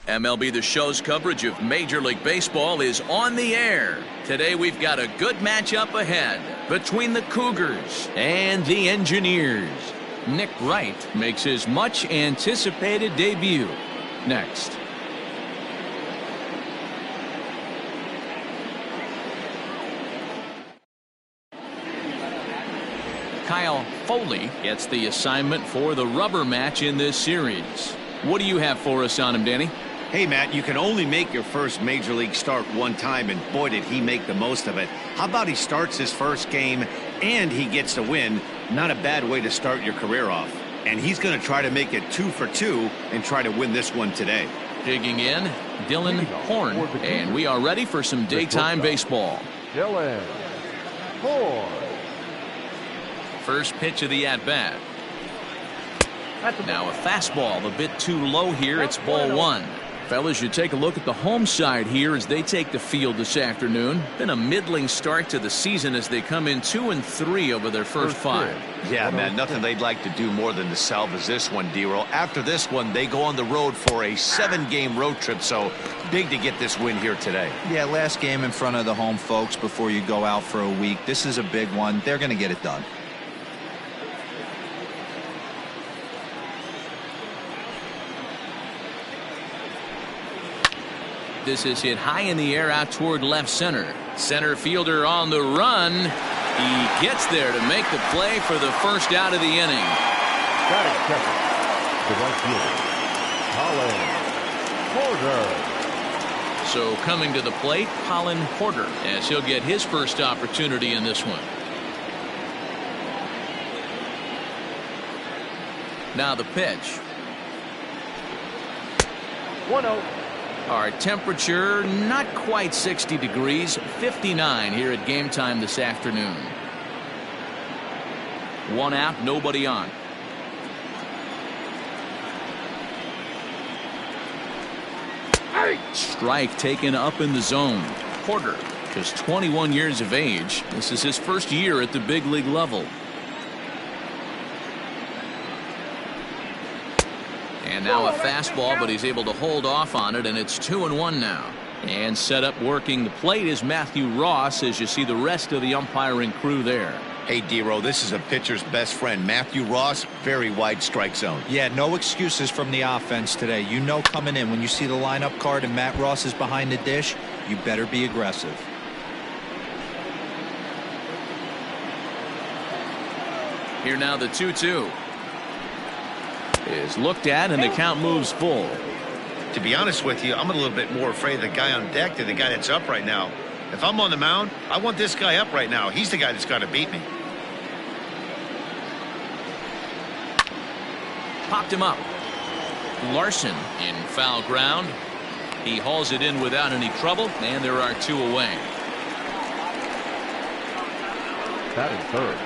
MLB The Show's coverage of Major League Baseball is on the air. Today we've got a good matchup ahead between the Cougars and the Engineers. Nick Wright makes his much anticipated debut next. Kyle Foley gets the assignment for the rubber match in this series. What do you have for us on him, Danny? Hey, Matt, you can only make your first Major League start one time, and boy, did he make the most of it. How about he starts his first game and he gets the win? Not a bad way to start your career off. And he's going to try to make it 2 for 2 and try to win this one today. Digging in, Dylan Horn, and we are ready for some daytime baseball. Dylan Horn. First pitch of the at-bat. Now a fastball a bit too low here. It's ball 1. Fellas, you take a look at the home side here as they take the field this afternoon. Been a middling start to the season as they come in 2-3 over their first 5. Yeah, man, nothing they'd like to do more than to salvage this one, D-Roll. After this one, they go on the road for a 7-game road trip, so big to get this win here today. Yeah, last game in front of the home folks before you go out for a week. This is a big one. They're going to get it done. This is hit high in the air out toward left center. Center fielder on the run. He gets there to make the play for the first out of the inning. Batting second, the right fielder, Colin Porter. So coming to the plate, Colin Porter, as he'll get his first opportunity in this one. Now the pitch. 1-0. Our temperature not quite 60 degrees, 59 here at game time this afternoon. 1 out, nobody on. Strike taken up in the zone. Porter, just 21 years of age. This is his first year at the big league level. And now a fastball, but he's able to hold off on it, and it's 2-1 now. And set up working the plate is Matthew Ross, as you see the rest of the umpiring crew there. Hey, D-Roll, this is a pitcher's best friend. Matthew Ross, very wide strike zone. Yeah, no excuses from the offense today. You know coming in when you see the lineup card and Matt Ross is behind the dish, you better be aggressive. Here now the 2-2. Is looked at and the count moves full. To be honest with you, I'm a little bit more afraid of the guy on deck than the guy that's up right now. If I'm on the mound, I want this guy up right now. He's the guy that's got to beat me. Popped him up. Larson in foul ground. He hauls it in without any trouble, and there are 2 away. Batting third,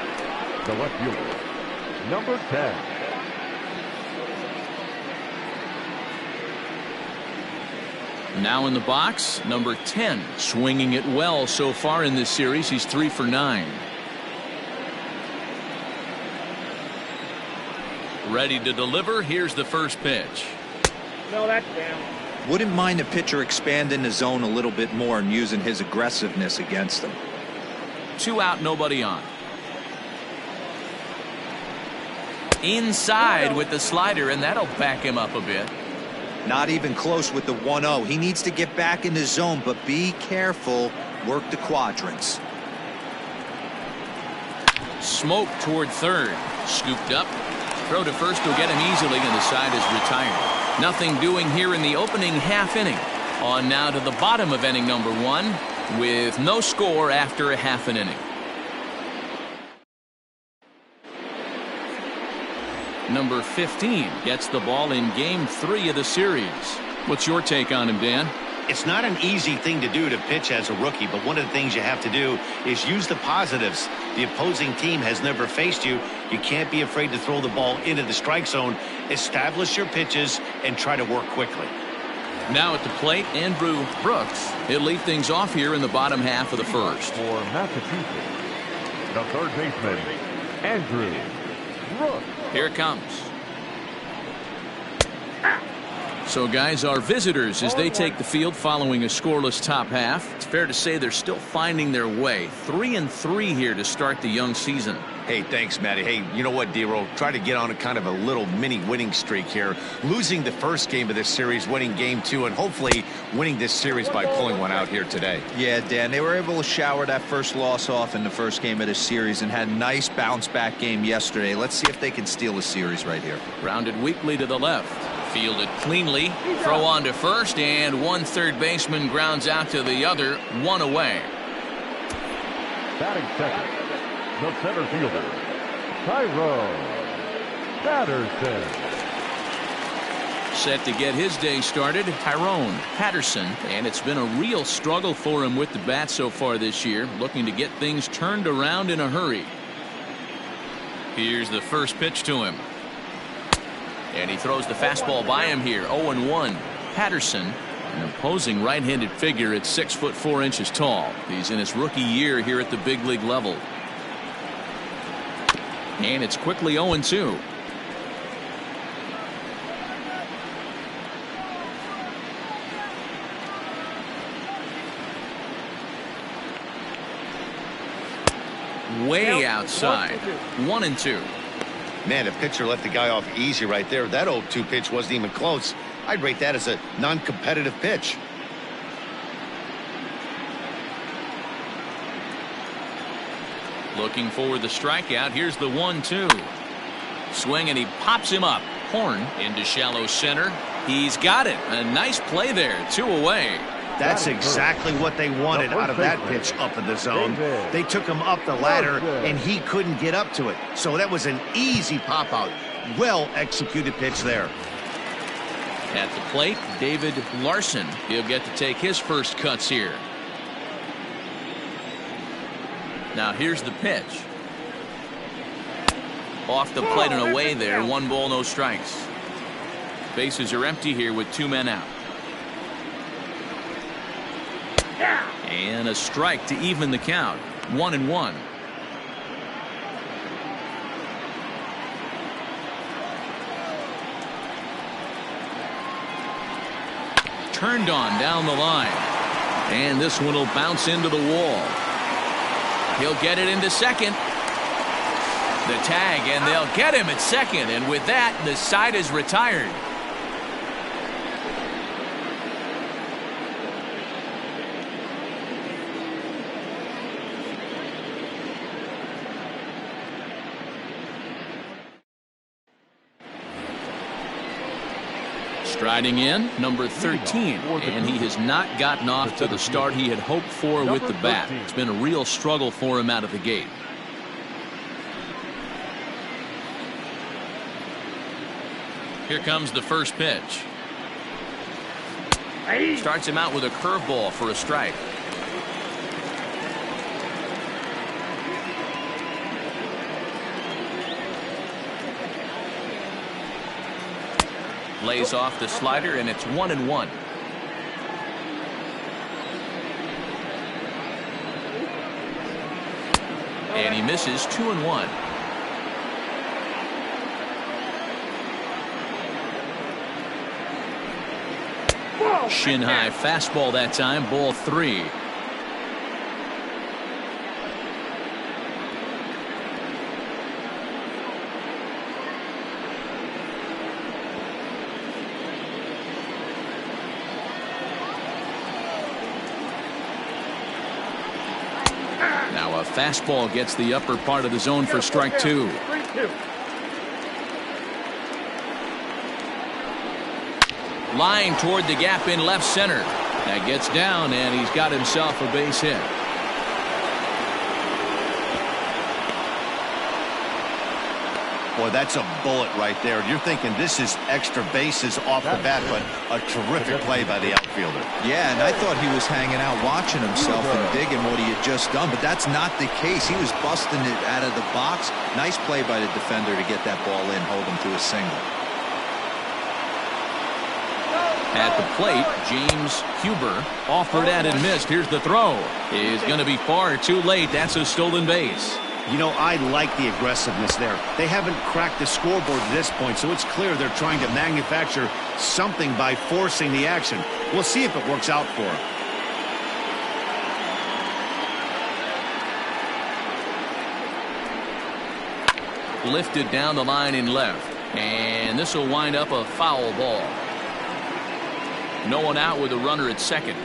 the left fielder, number 10. Now in the box, number 10, swinging it well so far in this series. He's 3 for 9. Ready to deliver. Here's the first pitch. No, that's down. Wouldn't mind a pitcher expanding the zone a little bit more and using his aggressiveness against them. 2 out, nobody on. Inside with the slider, and that'll back him up a bit. Not even close with the 1-0. He needs to get back in the zone, but be careful. Work the quadrants. Smoke toward third. Scooped up. Throw to first will get him easily, and the side is retired. Nothing doing here in the opening half inning. On now to the bottom of inning number 1 with no score after a half an inning. Number 15 gets the ball in game 3 of the series. What's your take on him, Dan? It's not an easy thing to do to pitch as a rookie, but one of the things you have to do is use the positives. The opposing team has never faced you. You can't be afraid to throw the ball into the strike zone. Establish your pitches and try to work quickly. Now at the plate, Andrew Brooks. He'll lead things off here in the bottom half of the first. For Massachusetts, the third baseman, Andrew Brooks. Here it comes. So, guys, our visitors, as they take the field following a scoreless top half, it's fair to say they're still finding their way. 3-3 here to start the young season. Hey, thanks, Matty. Hey, you know what, D-Roll? Try to get on a kind of a little mini winning streak here. Losing the first game of this series, winning game 2, and hopefully winning this series by pulling one out here today. Yeah, Dan, they were able to shower that first loss off in the first game of this series and had a nice bounce-back game yesterday. Let's see if they can steal the series right here. Rounded weakly to the left. Fielded cleanly. Throw on to first, and one third baseman grounds out to the other. One away. Batting second, the center fielder, Tyrone Patterson. Set to get his day started, Tyrone Patterson, and it's been a real struggle for him with the bat so far this year, looking to get things turned around in a hurry. Here's the first pitch to him. And he throws the fastball by him here. 0-1. Patterson, an imposing right-handed figure at 6'4" tall. He's in his rookie year here at the big league level. And it's quickly 0-2. Way outside. 1-2. Man, the pitcher let the guy off easy right there. That 0-2 pitch wasn't even close. I'd rate that as a non-competitive pitch. Looking for the strikeout. Here's the 1-2. Swing, and he pops him up. Horn into shallow center. He's got it. A nice play there. 2 away. That's exactly what they wanted out of that pitch up in the zone. They took him up the ladder, and he couldn't get up to it. So that was an easy pop-out. Well-executed pitch there. At the plate, David Larson. He'll get to take his first cuts here. Now here's the pitch. Off the plate and away there. 1 ball, no strikes. Bases are empty here with 2 men out. And a strike to even the count. 1-1. Turned on down the line. And this one will bounce into the wall. He'll get it into second. The tag, and they'll get him at second. And with that, the side is retired. Striding in, number 13, and he has not gotten off to the start he had hoped for with the bat. It's been a real struggle for him out of the gate. Here comes the first pitch. Starts him out with a curveball for a strike. Lays off the slider, and it's 1-1. And he misses. 2-1. Shin high fastball that time. Ball 3. Now a fastball gets the upper part of the zone for strike 2. Line toward the gap in left center. That gets down, and he's got himself a base hit. Boy, that's a bullet right there. You're thinking this is extra bases off the bat, but a terrific play by the outfielder. Yeah, and I thought he was hanging out watching himself and digging what he had just done, but that's not the case. He was busting it out of the box. Nice play by the defender to get that ball in, hold him to a single. At the plate, James Huber offered at and missed. Here's the throw. Is going to be far too late. That's a stolen base. You know, I like the aggressiveness there. They haven't cracked the scoreboard at this point, so it's clear they're trying to manufacture something by forcing the action. We'll see if it works out for them. Lifted down the line in left, and this will wind up a foul ball. No one out with a runner at second.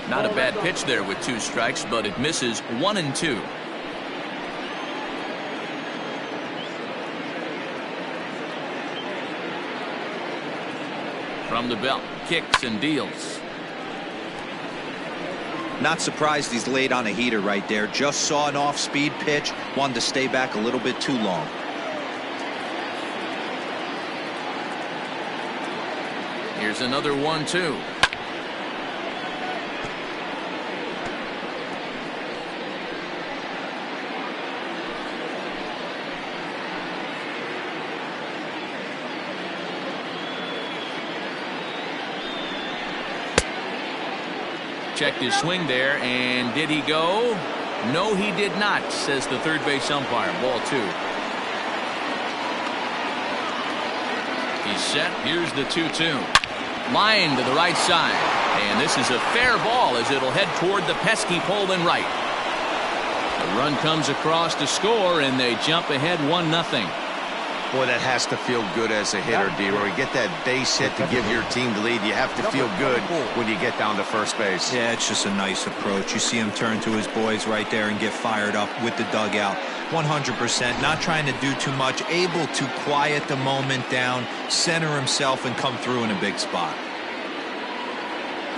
Not a bad pitch there with 2 strikes, but it misses 1 and 2. From the belt, kicks and deals. Not surprised he's laid on a heater right there. Just saw an off-speed pitch. Wanted to stay back a little bit too long. Here's another 1-2. Checked his swing there, and did he go? No, he did not, says the third base umpire. Ball 2. He's set. Here's the 2-2. Line to the right side, and this is a fair ball as it'll head toward the pesky pole in right. The run comes across to score, and they jump ahead 1-0. Boy, that has to feel good as a hitter, D-Roy. Get that base hit to give your team the lead. You have to feel good when you get down to first base. Yeah, it's just a nice approach. You see him turn to his boys right there and get fired up with the dugout. 100%, not trying to do too much, able to quiet the moment down, center himself, and come through in a big spot.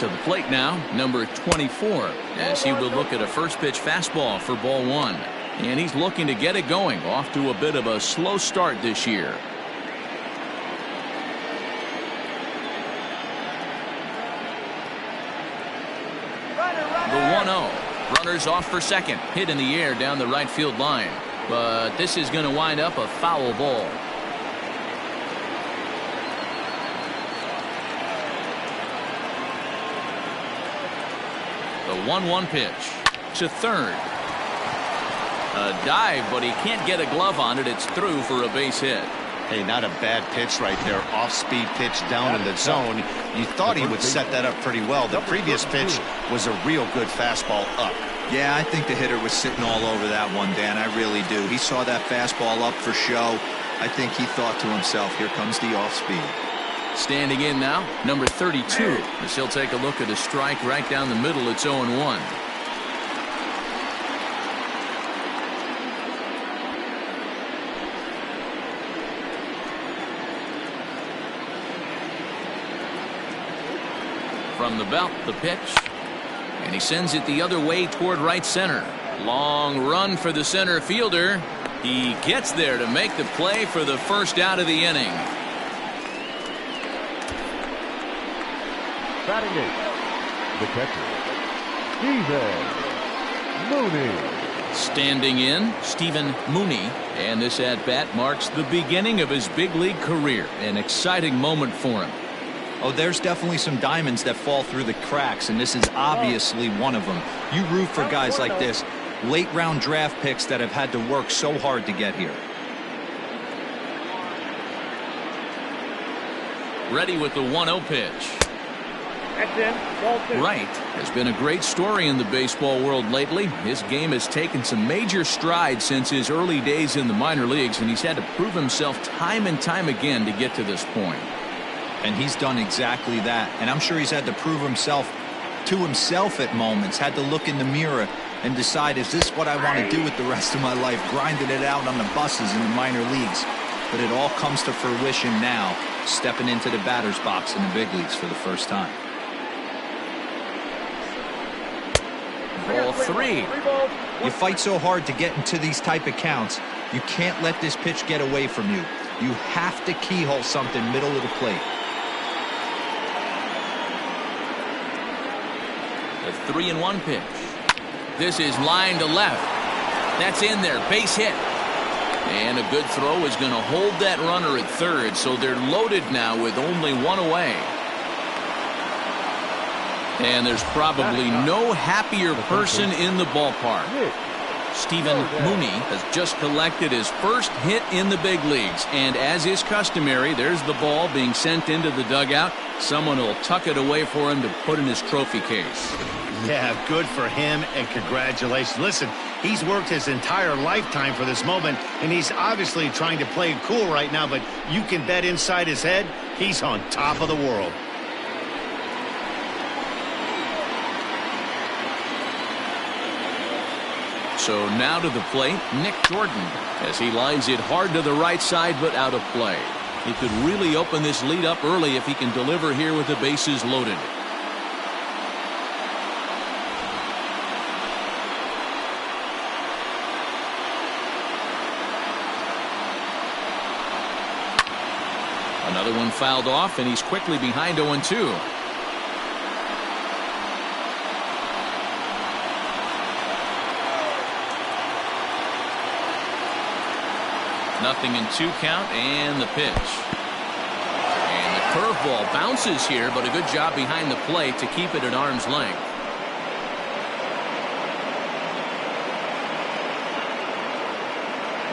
To the plate now, number 24, as he will look at a first pitch fastball for ball 1. And he's looking to get it going, off to a bit of a slow start this year. The 1-0. Runners off for second. Hit in the air down the right field line. But this is going to wind up a foul ball. The 1-1 pitch to third. A dive, but he can't get a glove on it. It's through for a base hit. Hey, not a bad pitch right there. Off-speed pitch down in the zone. You thought he would set that up pretty well. The previous pitch was a real good fastball up. Yeah, I think the hitter was sitting all over that one, Dan. I really do. He saw that fastball up for show. I think he thought to himself, here comes the off-speed. Standing in now, number 32. As he'll take a look at a strike right down the middle. It's 0-1. From the belt, the pitch, and he sends it the other way toward right center. Long run for the center fielder. He gets there to make the play for the first out of the inning. Batting 8, the catcher, Stephen Mooney. Standing in, Stephen Mooney, and this at-bat marks the beginning of his big league career. An exciting moment for him. Oh, there's definitely some diamonds that fall through the cracks, and this is obviously one of them. You root for guys like this, late round draft picks that have had to work so hard to get here. Ready with the 1-0 pitch. That's in. Ball 2. Wright has been a great story in the baseball world lately. His game has taken some major strides since his early days in the minor leagues, and he's had to prove himself time and time again to get to this point. And he's done exactly that. And I'm sure he's had to prove himself to himself at moments, had to look in the mirror and decide, is this what I want to do with the rest of my life? Grinding it out on the buses in the minor leagues. But it all comes to fruition now, stepping into the batter's box in the big leagues for the first time. Ball 3. You fight so hard to get into these type of counts, you can't let this pitch get away from you. You have to keyhole something middle of the plate. The 3-1 pitch. This is line to left. That's in there. Base hit. And a good throw is going to hold that runner at third, so they're loaded now with only one away. And there's probably no happier person in the ballpark. Stephen Mooney has just collected his first hit in the big leagues. And as is customary, there's the ball being sent into the dugout. Someone will tuck it away for him to put in his trophy case. Yeah, good for him, and congratulations. Listen, he's worked his entire lifetime for this moment, and he's obviously trying to play it cool right now, but you can bet inside his head, he's on top of the world. So now to the plate, Nick Jordan, as he lines it hard to the right side, but out of play. He could really open this lead up early if he can deliver here with the bases loaded. Another one fouled off, and he's quickly behind 0-2. Nothing in 2 count, and the pitch. And the curveball bounces here, but a good job behind the plate to keep it at arm's length.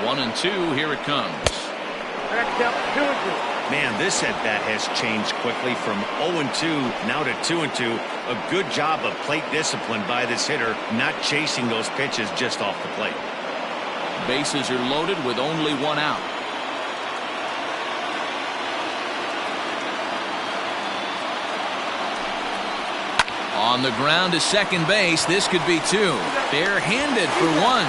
One and 2, here it comes. Next up, 2-2. Man, this at-bat has changed quickly from 0-2 now to 2-2. A good job of plate discipline by this hitter, not chasing those pitches just off the plate. Bases are loaded with only 1 out. On the ground to second base, this could be 2. Bare-handed for 1.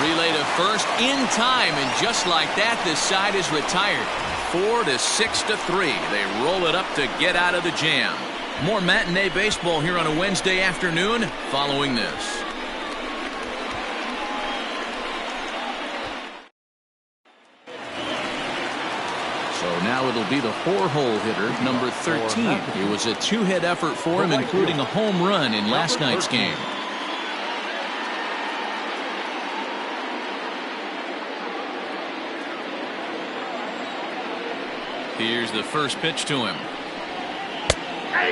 Relay to first in time, and just like that, this side is retired. 4-6-3. They roll it up to get out of the jam. More matinee baseball here on a Wednesday afternoon following this. So now it'll be the 4-hole hitter, number 13. It was a 2-hit effort for him, including a home run in last night's game. Here's the first pitch to him.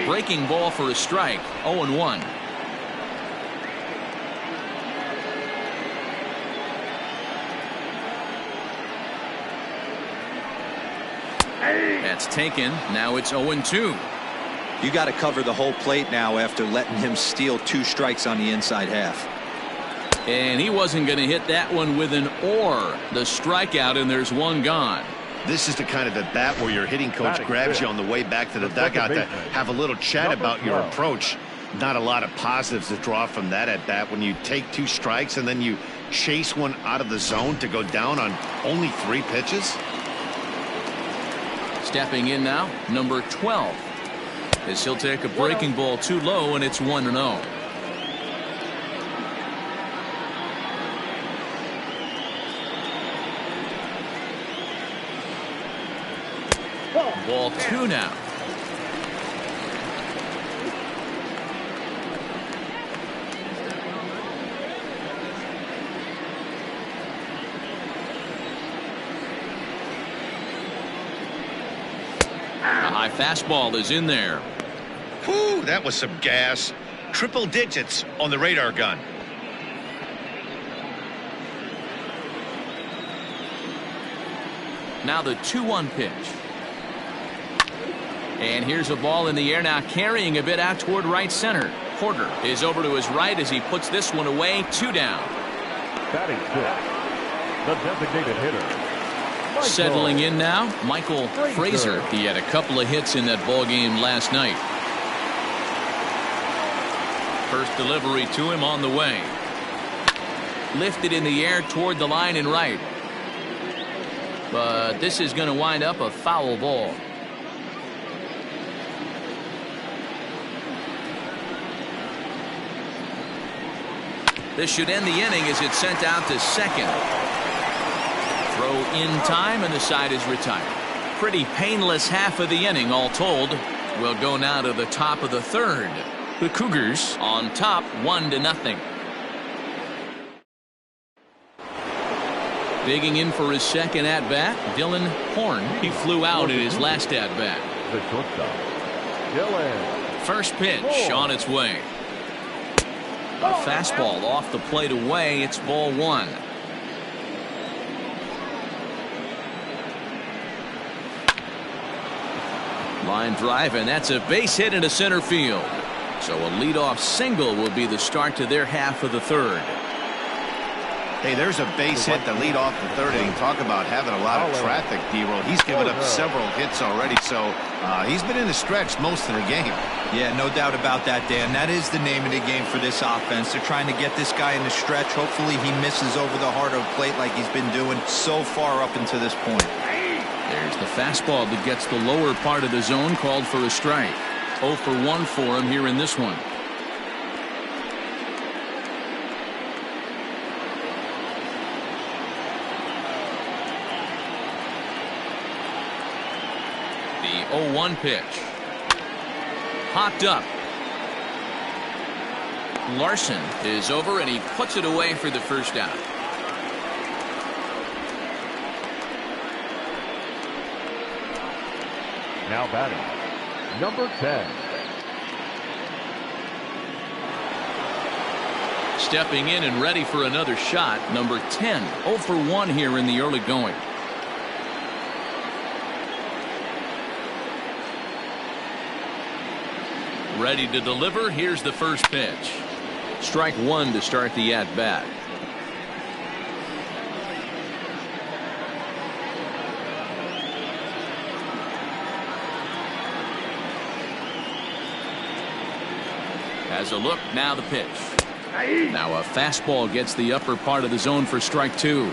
Breaking ball for a strike. 0-1. That's taken. Now it's 0-2. You got to cover the whole plate now after letting him steal 2 strikes on the inside half. And he wasn't going to hit that one with an or. The strikeout, and there's 1 gone. This is the kind of at bat where your hitting coach grabs you on the way back to the dugout to have a little chat about your approach. Not a lot of positives to draw from that at bat when you take 2 strikes and then you chase one out of the zone to go down on only 3 pitches. Stepping in now, number 12. As he'll take a breaking ball too low, and it's 1-0. Ball 2 now. A high fastball is in there. Whew, that was some gas. Triple digits on the radar gun. Now the 2-1 pitch. And here's a ball in the air now, carrying a bit out toward right center. Porter is over to his right as he puts this one away. 2 down. Batting 6, the designated hitter. Settling in now, Michael Frazier. He had a couple of hits in that ball game last night. First delivery to him on the way. Lifted in the air toward the line and right. But this is going to wind up a foul ball. This should end the inning as it's sent out to second. Throw in time, and the side is retired. Pretty painless half of the inning, all told. We'll go now to the top of the 3rd. The Cougars on top, 1-0. Digging in for his second at-bat, Dylan Horn. He flew out in his last at-bat. The shortstop, Dylan. First pitch on its way. A fastball off the plate away. It's ball one. Line drive, and that's a base hit into center field. So a leadoff single will be the start to their half of the third. Hey, there's a base hit to lead off the third inning. Talk about having a lot of traffic, D-Roll. He's given up several hits already, so he's been in the stretch most of the game. Yeah, no doubt about that, Dan. That is the name of the game for this offense. They're trying to get this guy in the stretch. Hopefully he misses over the heart of the plate like he's been doing so far up until this point. There's the fastball that gets the lower part of the zone, called for a strike. 0 for 1 for him here in this one. The 0-1 pitch. Popped up. Larson is over, and he puts it away for the first out. Now batting, number 10. Stepping in and ready for another shot, number 10. 0 for 1 here in the early going. Ready to deliver. Here's the first pitch. Strike one to start the at-bat. Has a look, now the pitch. Now a fastball gets the upper part of the zone for strike two.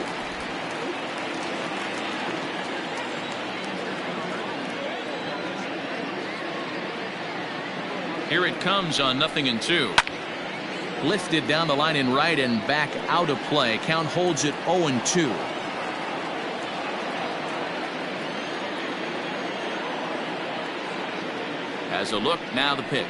Here it comes on 0-2. Lifted down the line in right and back out of play. Count holds it 0-2. Has a look, now the pitch.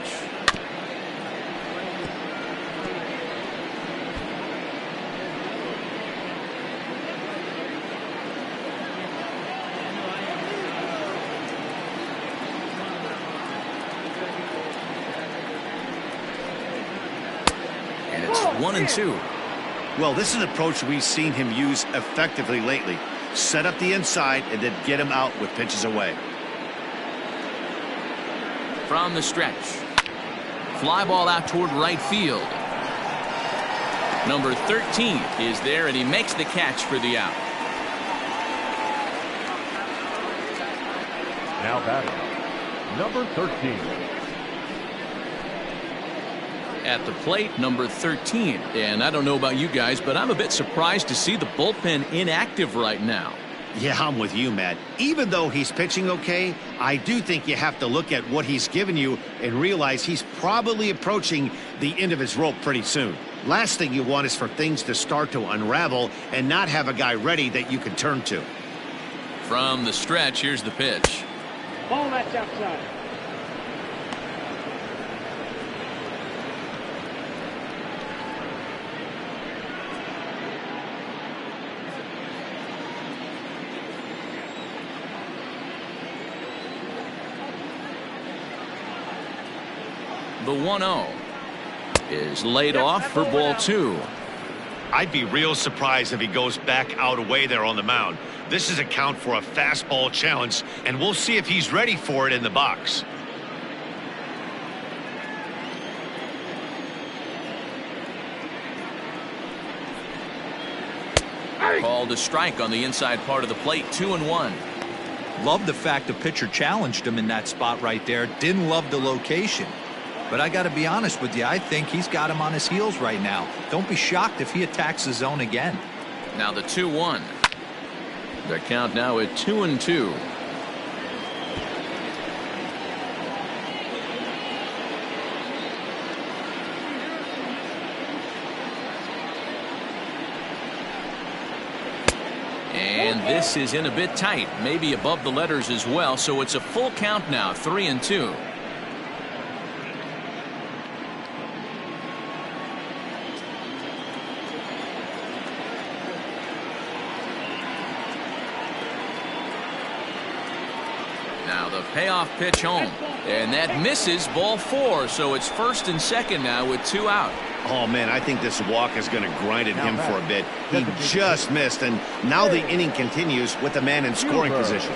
And it's 1-2. Well, this is an approach we've seen him use effectively lately. Set up the inside and then get him out with pitches away. From the stretch. Fly ball out toward right field. Number 13 is there, and he makes the catch for the out. Now batting, number 13. At the plate, number 13. And I don't know about you guys, but I'm a bit surprised to see the bullpen inactive right now. Yeah, I'm with you, Matt. Even though he's pitching okay, I do think you have to look at what he's given you and realize he's probably approaching the end of his rope pretty soon. Last thing you want is for things to start to unravel and not have a guy ready that you can turn to. From the stretch, here's the pitch. Ball, that's outside. The 1-0 is laid off for ball two. I'd be real surprised if he goes back out away there on the mound. This is a count for a fastball challenge, and we'll see if he's ready for it in the box. Called a strike on the inside part of the plate. 2-1. Love the fact the pitcher challenged him in that spot right there. Didn't love the location. But I got to be honest with you, I think he's got him on his heels right now. Don't be shocked if he attacks the zone again. Now the 2-1. The count now at 2-2. And this is in a bit tight, maybe above the letters as well, so it's a full count now, 3-2. Now the payoff pitch home. And that misses ball 4, so it's 1st and 2nd now with 2 out. Oh, man, I think this walk is going to grind at him for a bit. He just missed, and now the inning continues with the man in scoring position.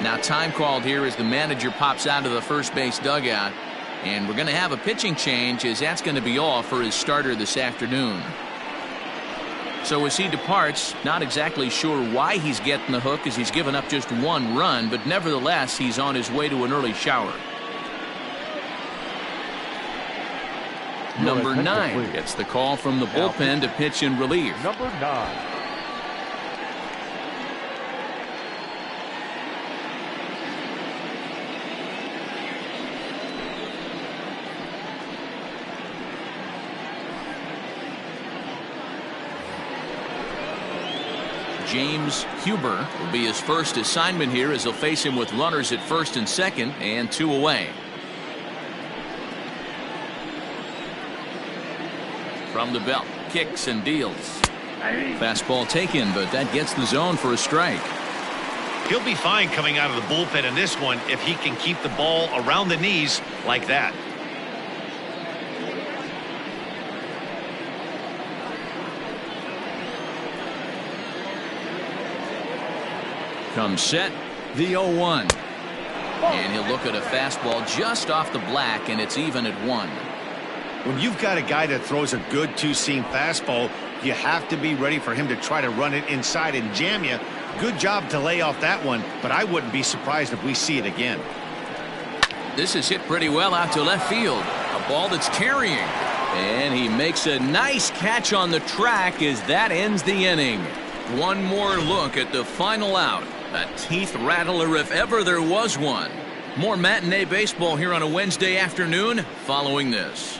Now time called here as the manager pops out of the first base dugout. And we're going to have a pitching change, as that's going to be all for his starter this afternoon. So as he departs, not exactly sure why he's getting the hook, as he's given up just 1 run, but nevertheless he's on his way to an early shower. Number 9 gets the call from the bullpen to pitch in relief. Number 9. James Huber will be his first assignment here, as he'll face him with runners at 1st and 2nd and 2 away. From the belt, kicks and deals. Fastball taken, but that gets the zone for a strike. He'll be fine coming out of the bullpen in this one if he can keep the ball around the knees like that. Comes set, the 0-1. And he'll look at a fastball just off the black, and it's even at 1. When you've got a guy that throws a good two-seam fastball, you have to be ready for him to try to run it inside and jam you. Good job to lay off that one, but I wouldn't be surprised if we see it again. This is hit pretty well out to left field. A ball that's carrying. And he makes a nice catch on the track as that ends the inning. One more look at the final out. A teeth rattler if ever there was one. More matinee baseball here on a Wednesday afternoon following this.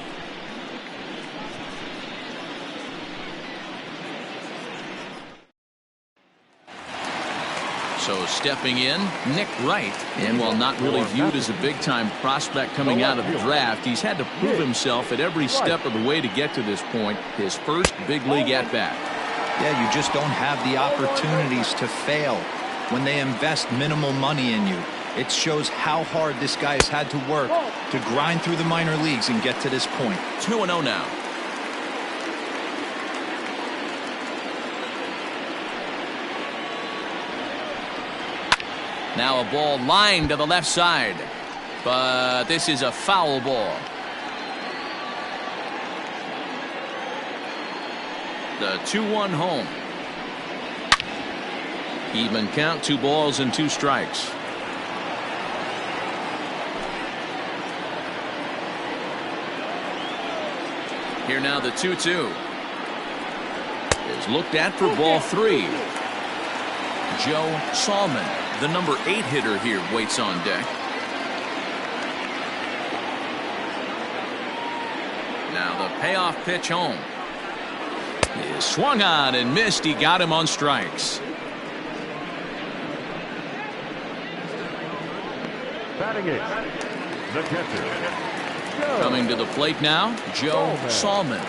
So stepping in, Nick Wright. And while not really viewed as a big-time prospect coming out of the draft, he's had to prove himself at every step of the way to get to this point. His first big league at-bat. Yeah, you just don't have the opportunities to fail when they invest minimal money in you. It shows how hard this guy has had to work to grind through the minor leagues and get to this point. 2-0 now. Now a ball lined to the left side, but this is a foul ball. The 2-1 home. Even count, 2 balls and 2 strikes. Here now the 2-2 is looked at for ball 3. Joe Salmon, the number 8 hitter here, waits on deck. Now the payoff pitch home. He swung on and missed. He got him on strikes. Batting 8, the catcher. Coming to the plate now, Joe Salmon.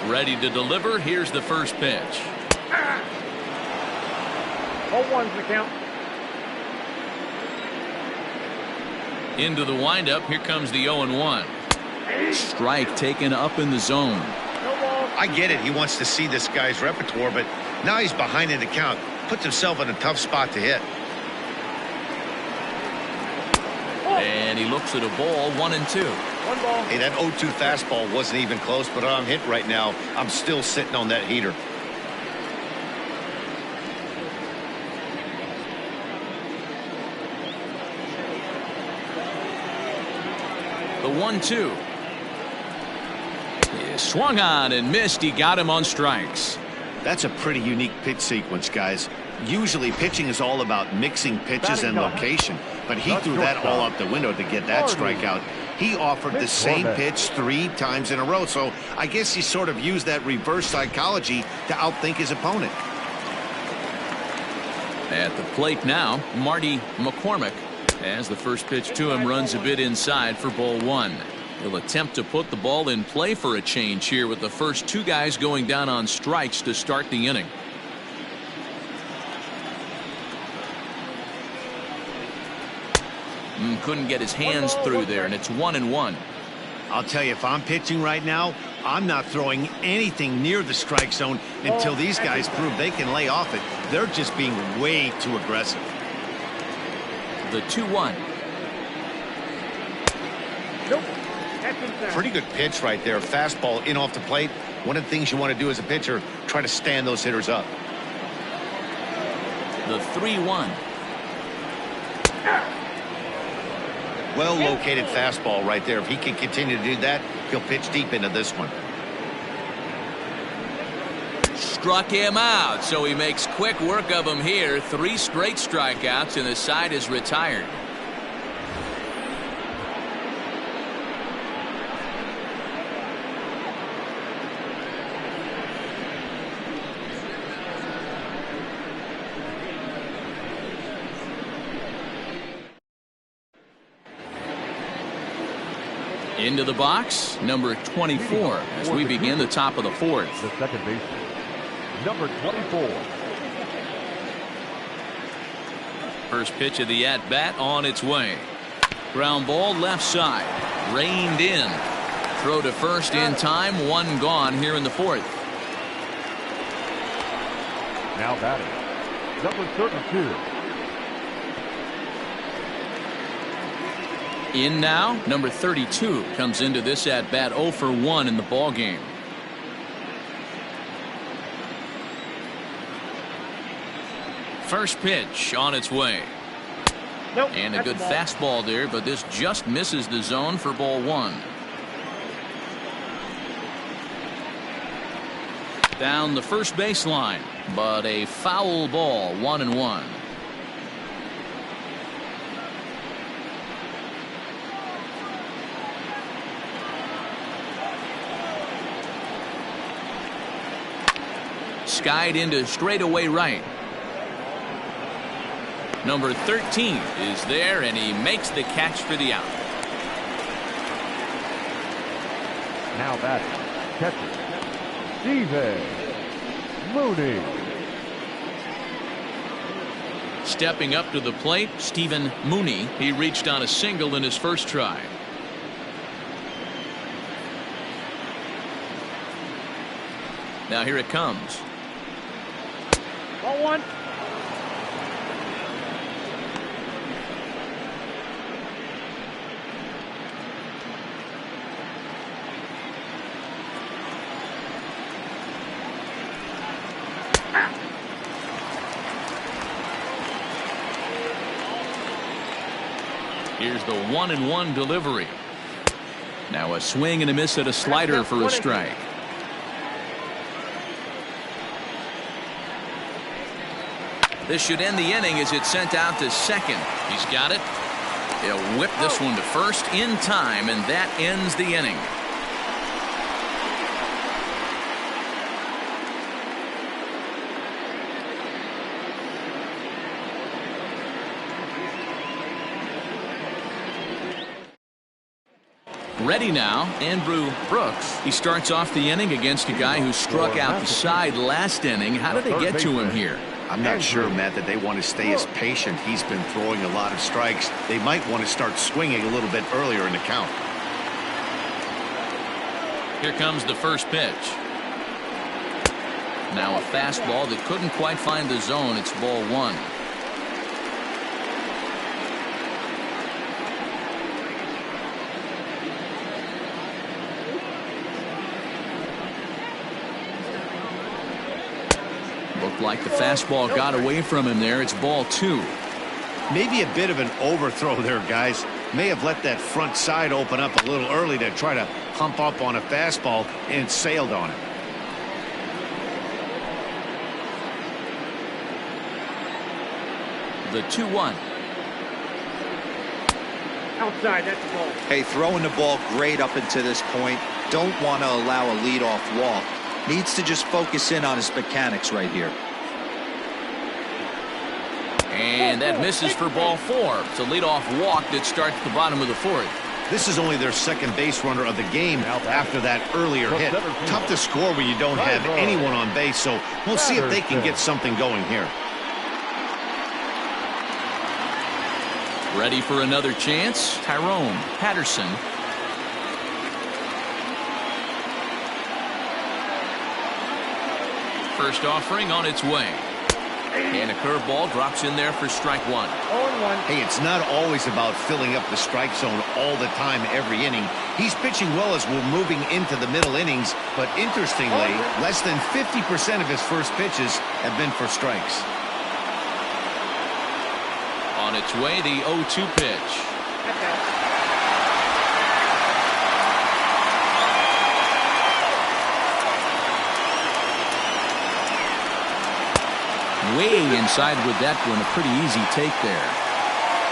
Ready to deliver. Here's the first pitch. 0-1's the count. Into the windup. Here comes the 0-1. Strike taken up in the zone. I get it. He wants to see this guy's repertoire, but now he's behind in the count. Puts himself in a tough spot to hit. And he looks at a ball, 1-2. 1 ball. Hey, that 0-2 fastball wasn't even close, but I'm hit right now. I'm still sitting on that heater. The 1-2. He swung on and missed. He got him on strikes. That's a pretty unique pitch sequence, guys. Usually pitching is all about mixing pitches and location, but he threw that all out the window to get that strikeout. He offered the same pitch 3 times in a row, so I guess he sort of used that reverse psychology to outthink his opponent. At the plate now, Marty McCormick, as the first pitch to him runs a bit inside for ball 1. He'll attempt to put the ball in play for a change here with the first two guys going down on strikes to start the inning. Couldn't get his hands through there, and it's 1-1. I'll tell you, if I'm pitching right now, I'm not throwing anything near the strike zone until these guys prove they can lay off it. They're just being way too aggressive. The 2-1. Nope. That's inside. Pretty good pitch right there. Fastball in off the plate. One of the things you want to do as a pitcher, try to stand those hitters up. The 3-1. Well located fastball right there. If he can continue to do that, he'll pitch deep into this one. Struck him out, so he makes quick work of him here. 3 straight strikeouts, and the side is retired. Into the box, number 24, as we begin the top of the 4th. The second baseman, number 24. First pitch of the at-bat on its way. Ground ball left side. Reined in. Throw to first in time. 1 gone here in the 4th. Now batting, number 32. In now, number 32 comes into this at-bat 0 for 1 in the ball game. First pitch on its way. Nope. And a That's good ball. fastball there, but this just misses the zone for ball 1. Down the first baseline, but a foul ball, 1-1. Skied into straightaway right. Number 13 is there, and he makes the catch for the out. Now batting, catcher, Stephen Mooney. Stepping up to the plate, Stephen Mooney. He reached on a single in his first try. Now here it comes. Ball 1. Here's the 1-1 delivery. Now a swing and a miss at a slider for a strike. This should end the inning as it's sent out to second. He's got it. He'll whip this one to first in time, and that ends the inning. Ready now, Andrew Brooks. He starts off the inning against a guy who struck out the side last inning. How did they get to him here? I'm not sure, Matt, that they want to stay as patient. He's been throwing a lot of strikes. They might want to start swinging a little bit earlier in the count. Here comes the first pitch. Now a fastball that couldn't quite find the zone. It's ball 1. Looked like the fastball got away from him there. It's ball 2. Maybe a bit of an overthrow there, guys. May have let that front side open up a little early to try to hump up on a fastball and sailed on it. The 2-1. Outside, that's the ball. Hey, throwing the ball great up until this point. Don't want to allow a leadoff walk. Needs to just focus in on his mechanics right here. And that misses for ball 4. It's a leadoff walk that starts the bottom of the 4th. This is only their second base runner of the game after that earlier hit. Tough to score when you don't have anyone on base, so we'll see if they can get something going here. Ready for another chance? Tyrone Patterson. First offering on its way. And a curveball drops in there for strike one. 0-1. Hey, it's not always about filling up the strike zone all the time every inning. He's pitching well as we're moving into the middle innings, but interestingly, less than 50% of his first pitches have been for strikes. On its way, the 0-2 pitch. Way inside with that one. A pretty easy take there.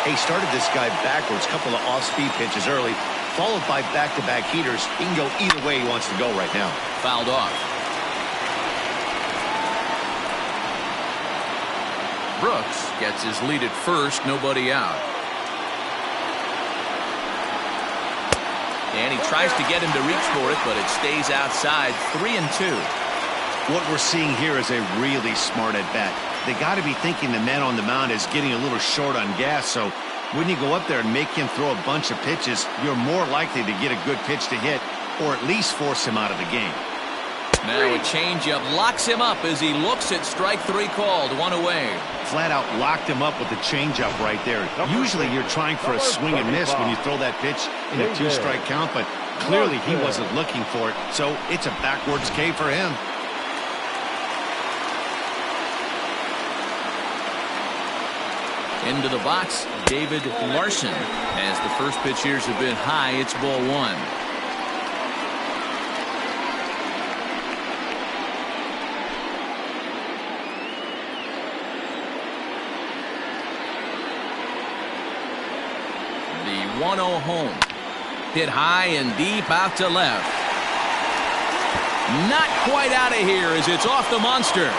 He started this guy backwards, couple of off-speed pitches early, followed by back-to-back heaters. He can go either way he wants to go right now. Fouled off. Brooks gets his lead at first, nobody out. And he tries to get him to reach for it, but it stays outside. 3-2. What we're seeing here is a really smart at-bat. They got to be thinking the man on the mound is getting a little short on gas, so when you go up there and make him throw a bunch of pitches, you're more likely to get a good pitch to hit, or at least force him out of the game. Now a changeup locks him up as he looks at strike three called. One away. Flat out locked him up with the changeup right there. Usually you're trying for a swing and miss when you throw that pitch in a two-strike count, but clearly he wasn't looking for it, so it's a backwards K for him. Into the box, David Larson. As the first pitch years have been high, it's ball one. The 1-0 home. Hit high and deep out to left. Not quite out of here as it's off the monster.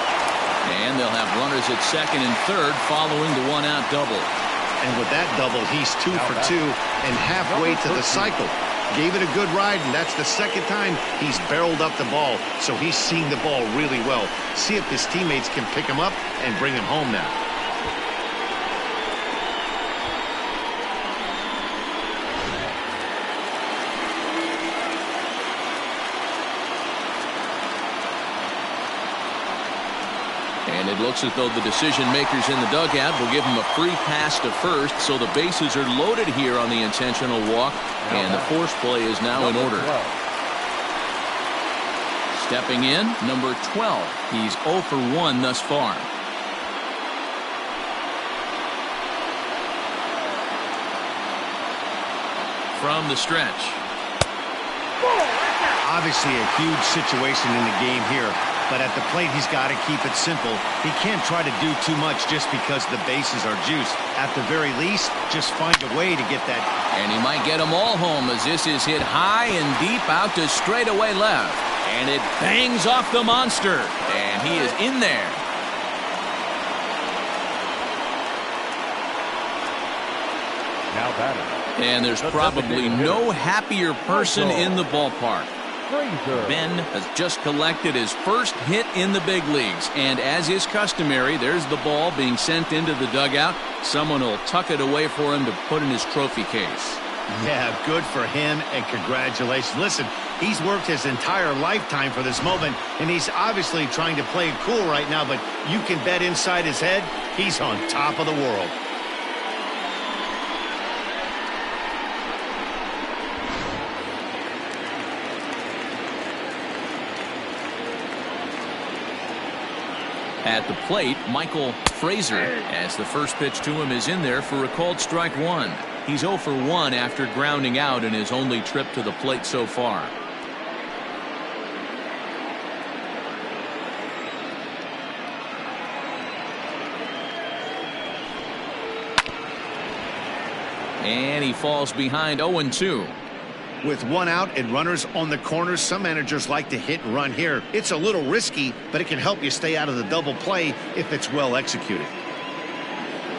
And they'll have runners at second and third following the one-out double. And with that double, he's 2 for 2 and halfway to the cycle. Gave it a good ride, and that's the second time he's barreled up the ball. So he's seeing the ball really well. See if his teammates can pick him up and bring him home now. And it looks as though the decision makers in the dugout will give him a free pass to first, so the bases are loaded here on the intentional walk, and the force play is now in order. Stepping in, number 12. He's 0 for 1 thus far. From the stretch. Obviously a huge situation in the game here. But at the plate, he's got to keep it simple. He can't try to do too much just because the bases are juiced. At the very least, just find a way to get that. And he might get them all home as this is hit high and deep out to straightaway left. And it bangs off the monster. And he is in there. Now batting. And there's probably no happier person in the ballpark. Ben has just collected his first hit in the big leagues, and as is customary, there's the ball being sent into the dugout. Someone will tuck it away for him to put in his trophy case. Yeah, good for him, and congratulations. Listen, he's worked his entire lifetime for this moment, and he's obviously trying to play it cool right now, but you can bet inside his head, he's on top of the world. At the plate, Michael Frazier, as the first pitch to him is in there for a called strike one. He's 0 for 1 after grounding out in his only trip to the plate so far. And he falls behind 0-2. With one out and runners on the corners, some managers like to hit and run here. It's a little risky, but it can help you stay out of the double play if it's well executed.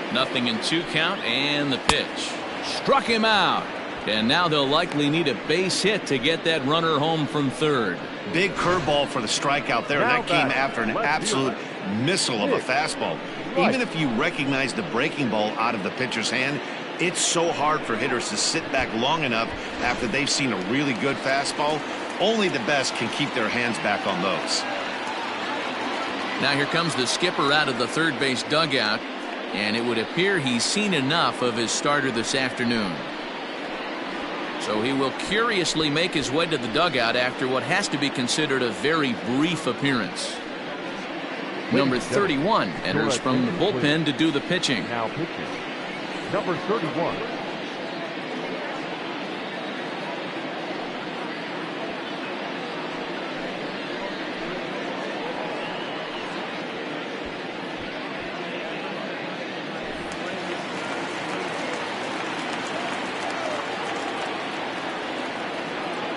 0-2 count, and the pitch. Struck him out. And now they'll likely need a base hit to get that runner home from third. Big curveball for the strikeout there. That came after an absolute missile of a fastball. Even if you recognize the breaking ball out of the pitcher's hand, it's so hard for hitters to sit back long enough after they've seen a really good fastball. Only the best can keep their hands back on those. Now here comes the skipper out of the third base dugout, and it would appear he's seen enough of his starter this afternoon. So he will curiously make his way to the dugout after what has to be considered a very brief appearance. Number 31 enters from the bullpen to do the pitching. Now pitching, number 31.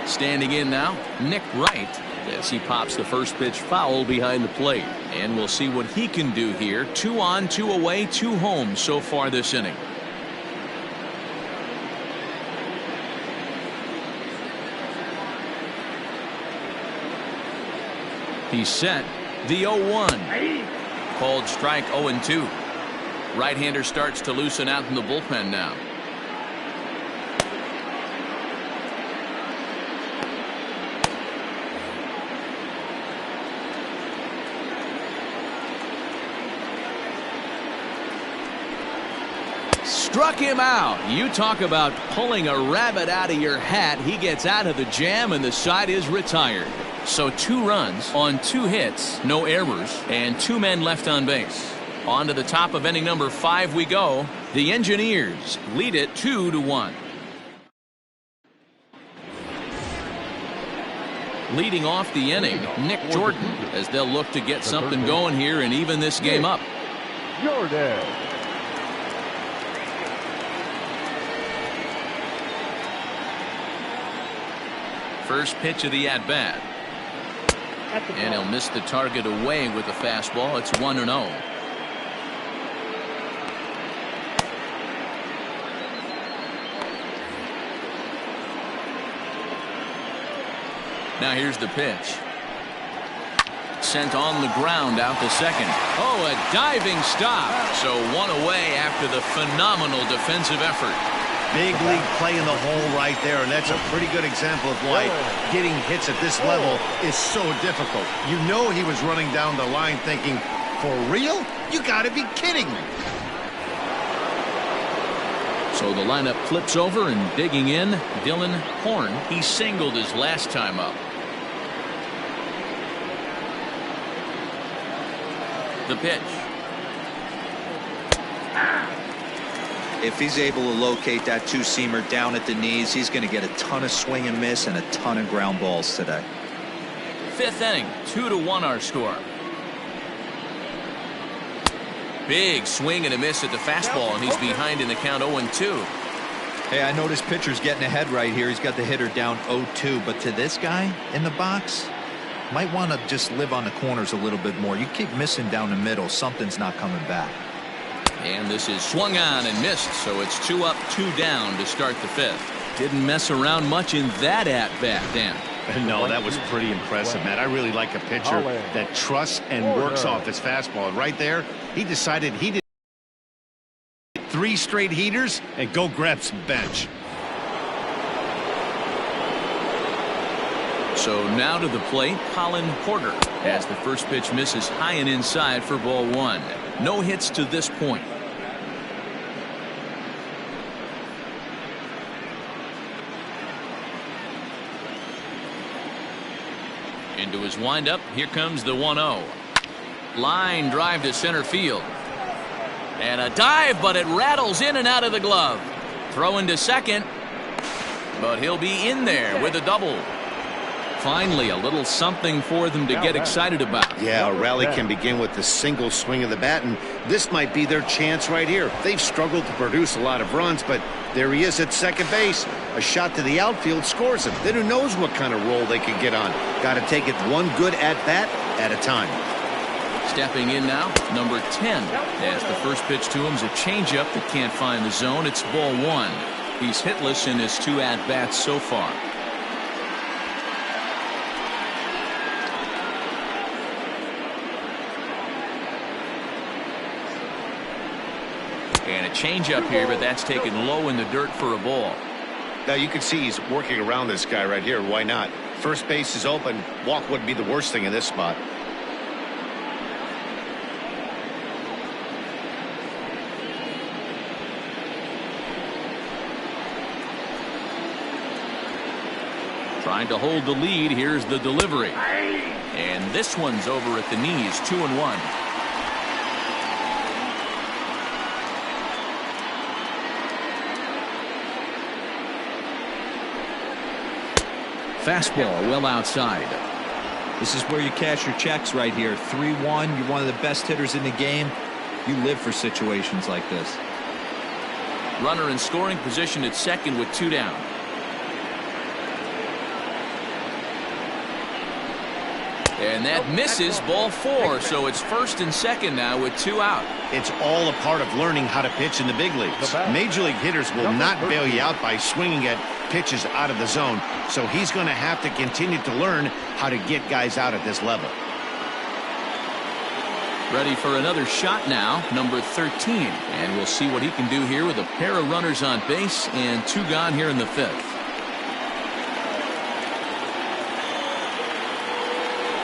Standing in now, Nick Wright, as he pops the first pitch foul behind the plate. And we'll see what he can do here. 2 on, 2 away, 2 home so far this inning. He's set. The 0-1. Called strike 0-2. Right-hander starts to loosen out in the bullpen now. Struck him out. You talk about pulling a rabbit out of your hat. He gets out of the jam and the side is retired. So 2 runs on 2 hits, no errors, and 2 men left on base. On to the top of inning number 5 we go. The Engineers lead it 2-1. Leading off the inning, Nick Jordan, as they'll look to get something going here and even this game up. Jordan. First pitch of the at-bat. And he'll miss the target away with the fastball. It's 1-0. Now here's the pitch. Sent on the ground out to second. Oh, a diving stop. So 1 away after the phenomenal defensive effort. Big league play in the hole right there, and that's a pretty good example of why getting hits at this level is so difficult. You know he was running down the line thinking, for real? You gotta be kidding me. So the lineup flips over and digging in, Dylan Horn. He singled his last time up. The pitch. If he's able to locate that 2-seamer down at the knees, he's going to get a ton of swing and miss and a ton of ground balls today. 5th inning, 2-1 our score. Big swing and a miss at the fastball, and he's behind in the count 0-2. Hey, I know this pitcher's getting ahead right here. He's got the hitter down 0-2, but to this guy in the box, might want to just live on the corners a little bit more. You keep missing down the middle, something's not coming back. And this is swung on and missed, so it's 2 up, 2 down to start the 5th. Didn't mess around much in that at-bat, Dan. No, that was pretty impressive, Matt. I really like a pitcher that trusts and works off his fastball. Right there, he decided he did 3 straight heaters and go grab some bench. So now to the plate, Colin Porter, as the first pitch misses high and inside for ball 1. No hits to this point. Into his windup, here comes the 1-0. Line drive to center field. And a dive, but it rattles in and out of the glove. Throw into second, but he'll be in there with a double. Finally, a little something for them to get excited about. Yeah, a rally can begin with the single swing of the bat, and this might be their chance right here. They've struggled to produce a lot of runs, but there he is at second base. A shot to the outfield scores him. Then who knows what kind of roll they could get on. Got to take it one good at-bat at a time. Stepping in now, number 10. As the first pitch to him is a changeup that can't find the zone. It's ball 1. He's hitless in his 2 at-bats so far. And a changeup here, but that's taken low in the dirt for a ball. Now you can see he's working around this guy right here. Why not? First base is open. Walk wouldn't be the worst thing in this spot. Trying to hold the lead. Here's the delivery. And this one's over at the knees. 2-1. Fastball well outside. This is where you cash your checks right here. 3-1. You're one of the best hitters in the game. You live for situations like this. Runner in scoring position at second with 2 down. And that misses, ball 4. So it's first and second now with 2 out. It's all a part of learning how to pitch in the big leagues. Major league hitters will not bail you out by swinging at pitches out of the zone. So he's going to have to continue to learn how to get guys out at this level. Ready for another shot now, number 13. And we'll see what he can do here with a pair of runners on base and 2 gone here in the 5th.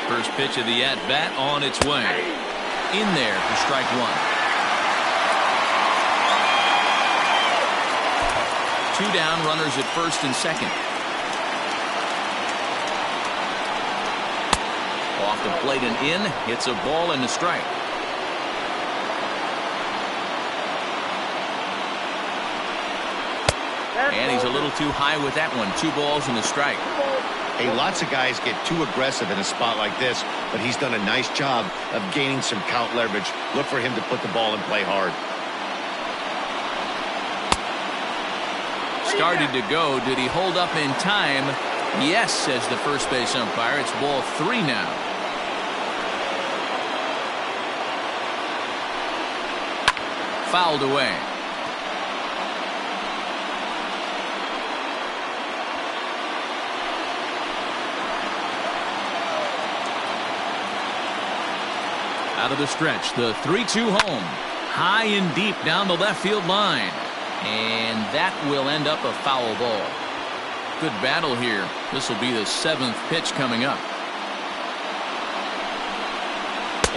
First pitch of the at-bat on its way. In there for strike 1. 2 down, runners at first and second. Off the plate and in. It's a ball and a strike. And he's a little too high with that one. 2 balls and a strike. Hey, lots of guys get too aggressive in a spot like this, but he's done a nice job of gaining some count leverage. Look for him to put the ball in play hard. Started to go. Did he hold up in time? Yes, says the first base umpire. It's ball 3 now. Fouled away. Out of the stretch, the 3-2 home. High and deep down the left field line. And that will end up a foul ball. Good battle here. This will be the 7th pitch coming up.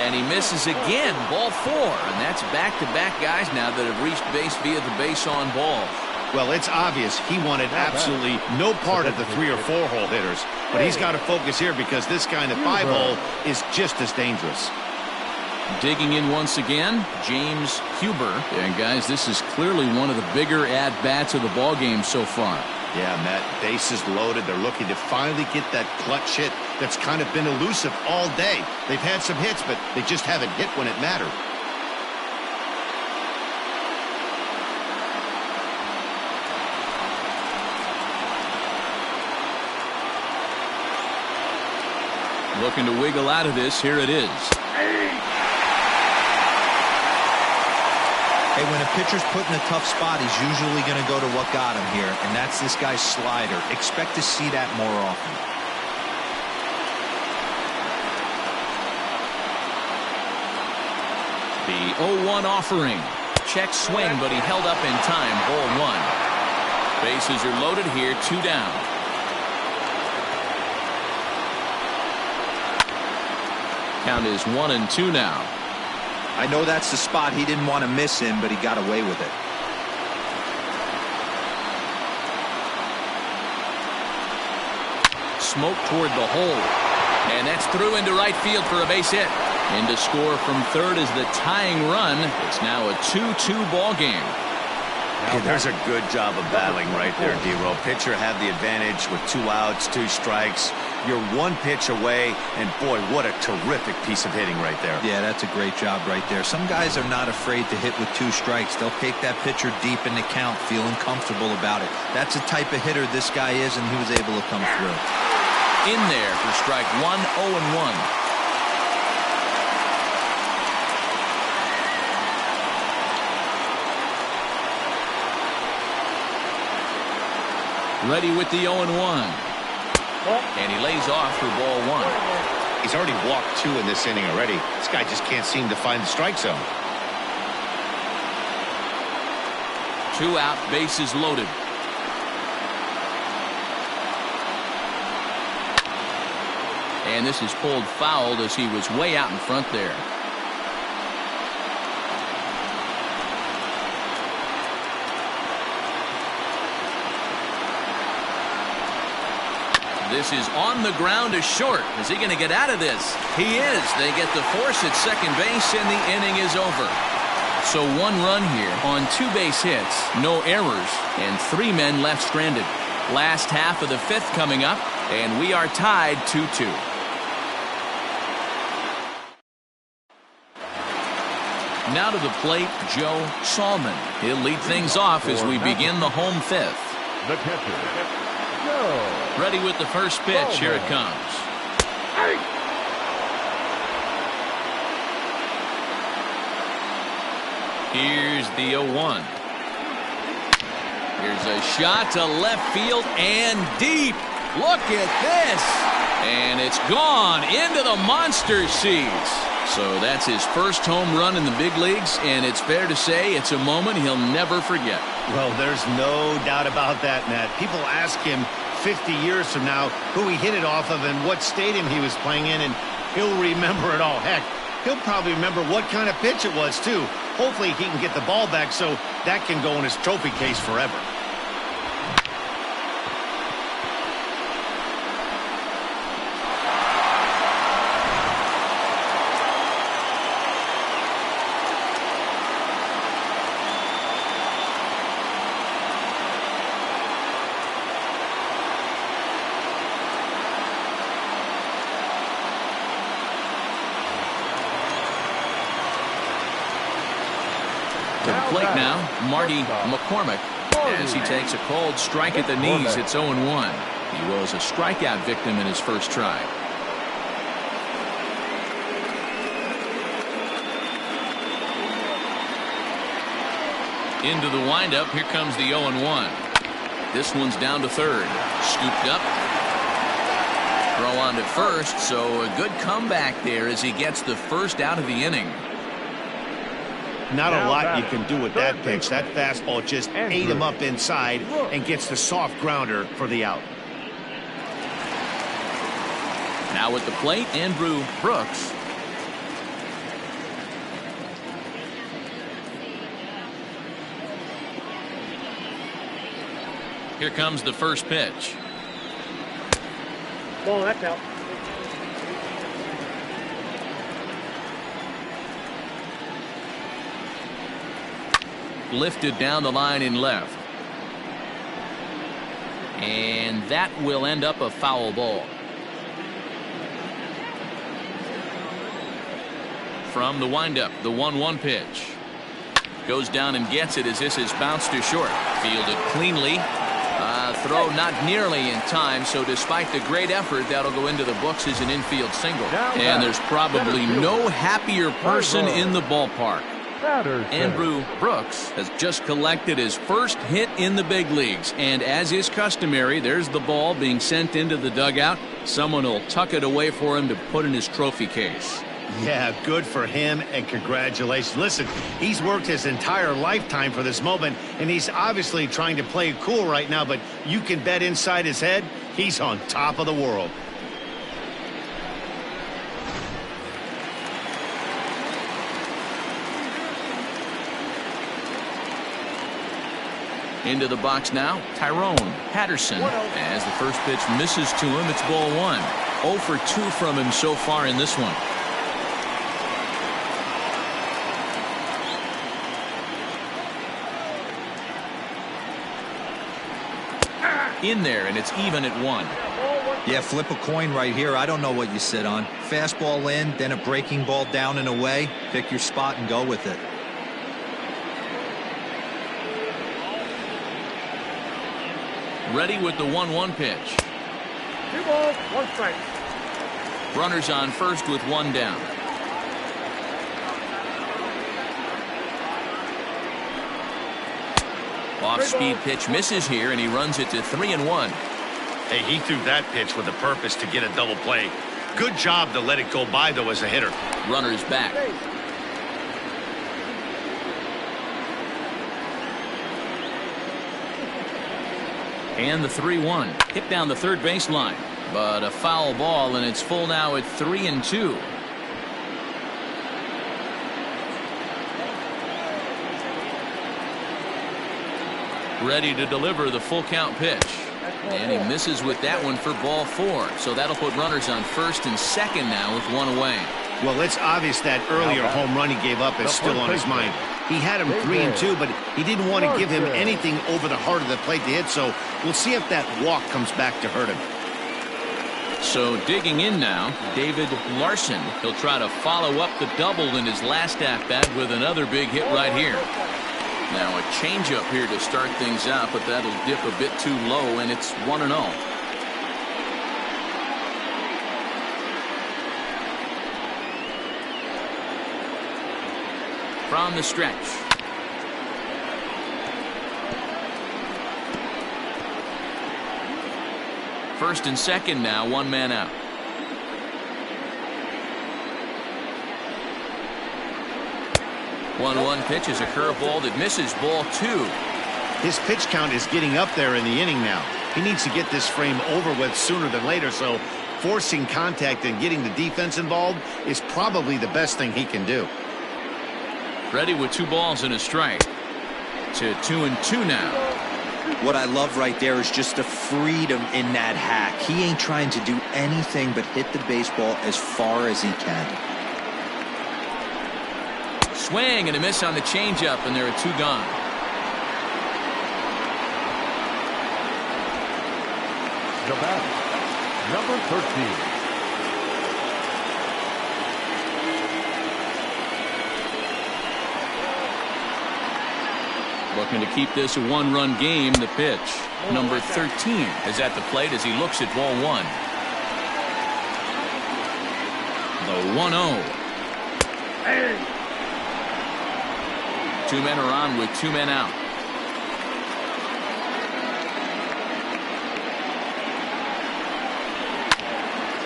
And he misses again. Ball 4. And that's back-to-back guys now that have reached base via the base on ball. Well, it's obvious he wanted absolutely no part of the 3 or 4 hole hitters. But he's got to focus here because this guy in the 5 hole is just as dangerous. Digging in once again, James Huber. And guys, this is clearly one of the bigger at-bats of the ball game so far. Yeah, Matt, bases loaded. They're looking to finally get that clutch hit that's kind of been elusive all day. They've had some hits, but they just haven't hit when it mattered. Looking to wiggle out of this. Here it is. Hey, when a pitcher's put in a tough spot, he's usually going to go to what got him here, and that's this guy's slider. Expect to see that more often. The 0-1 offering. Check swing, but he held up in time. Ball 1. Bases are loaded here. 2 down. Count is 1-2 now. I know that's the spot he didn't want to miss in, but he got away with it. Smoke toward the hole. And that's through into right field for a base hit. In to score from third is the tying run. It's now a 2-2 ball game. Hey, there's a good job of battling right there, D-Row. Pitcher had the advantage with 2 outs, 2 strikes. You're 1 pitch away, and boy, what a terrific piece of hitting right there. Yeah, that's a great job right there. Some guys are not afraid to hit with 2 strikes. They'll take that pitcher deep in the count, feeling comfortable about it. That's the type of hitter this guy is, and he was able to come through. In there for strike 1, 0-1. Ready with the 0-1. And he lays off for ball 1. He's already walked 2 in this inning already. This guy just can't seem to find the strike zone. 2 out, bases loaded. And this is pulled foul as he was way out in front there. This is on the ground to short. Is he going to get out of this? He is. They get the force at second base, and the inning is over. So 1 run here on 2 base hits, no errors, and 3 men left stranded. Last half of the 5th coming up, and we are tied 2-2. Now to the plate, Joe Salmon. He'll lead things off as we begin the home 5th. The catcher, Joe. Ready with the first pitch. Here it comes. Here's the 0-1. Here's a shot to left field and deep. Look at this. And it's gone into the monster seats. So that's his first home run in the big leagues, and it's fair to say it's a moment he'll never forget. Well, there's no doubt about that, Matt. People ask him 50 years from now who he hit it off of and what stadium he was playing in, and he'll remember it all. Heck, he'll probably remember what kind of pitch it was, too. Hopefully he can get the ball back so that can go in his trophy case forever. To the plate now, Marty McCormick, as he takes a cold strike at the knees. It's 0-1. He was a strikeout victim in his first try. Into the windup. Here comes the 0-1. This one's down to third. Scooped up. Throw on to first, so a good comeback there as he gets the first out of the inning. Not a lot you can do with that pitch. That fastball just ate him up inside and gets the soft grounder for the out. Now at the plate, Andrew Brooks. Here comes the first pitch. Ball, that's out. Lifted down the line in left. And that will end up a foul ball. From the windup, the 1-1 pitch. Goes down and gets it as this is bounced to short. Fielded cleanly. Throw not nearly in time, so despite the great effort, that'll go into the books as an infield single. And there's probably no happier person in the ballpark. Andrew Brooks has just collected his first hit in the big leagues, and as is customary, there's the ball being sent into the dugout. Someone will tuck it away for him to put in his trophy case. Yeah, good for him, and congratulations. Listen, he's worked his entire lifetime for this moment, and he's obviously trying to play it cool right now, but you can bet inside his head, he's on top of the world. Into the box now, Tyrone Patterson. As the first pitch misses to him, it's ball 1. 0 for 2 from him so far in this one. In there, and it's even at 1. Yeah, flip a coin right here. I don't know what you sit on. Fastball in, then a breaking ball down and away. Pick your spot and go with it. Ready with the 1-1 pitch. 2 balls, 1 strike. Runners on first with 1 down. Off-speed pitch misses here, and he runs it to 3-1. Hey, he threw that pitch with a purpose to get a double play. Good job to let it go by, though, as a hitter. Runners back. And the 3-1. Hit down the third baseline. But a foul ball, and it's full now at 3-2. Ready to deliver the full count pitch. And he misses with that one for ball 4. So that'll put runners on first and second now with one away. Well, it's obvious that earlier home run he gave up is still on his mind. He had him 3-2, but he didn't want to give him anything over the heart of the plate to hit, so we'll see if that walk comes back to hurt him. So digging in now, David Larson. He'll try to follow up the double in his last at-bat with another big hit right here. Now a changeup here to start things out, but that'll dip a bit too low, and it's 1-0. From the stretch. First and second now, one man out. One pitch is a curveball that misses ball 2. His pitch count is getting up there in the inning now. He needs to get this frame over with sooner than later, so forcing contact and getting the defense involved is probably the best thing he can do. Ready with 2 balls and a strike. To 2-2 now. What I love right there is just the freedom in that hack. He ain't trying to do anything but hit the baseball as far as he can. Swing and a miss on the changeup, and there are 2 gone. The batter, number 13. Looking to keep this a 1-run game. The pitch. Number 13 is at the plate as he looks at ball 1. The 1-0. 2 men are on with 2 men out.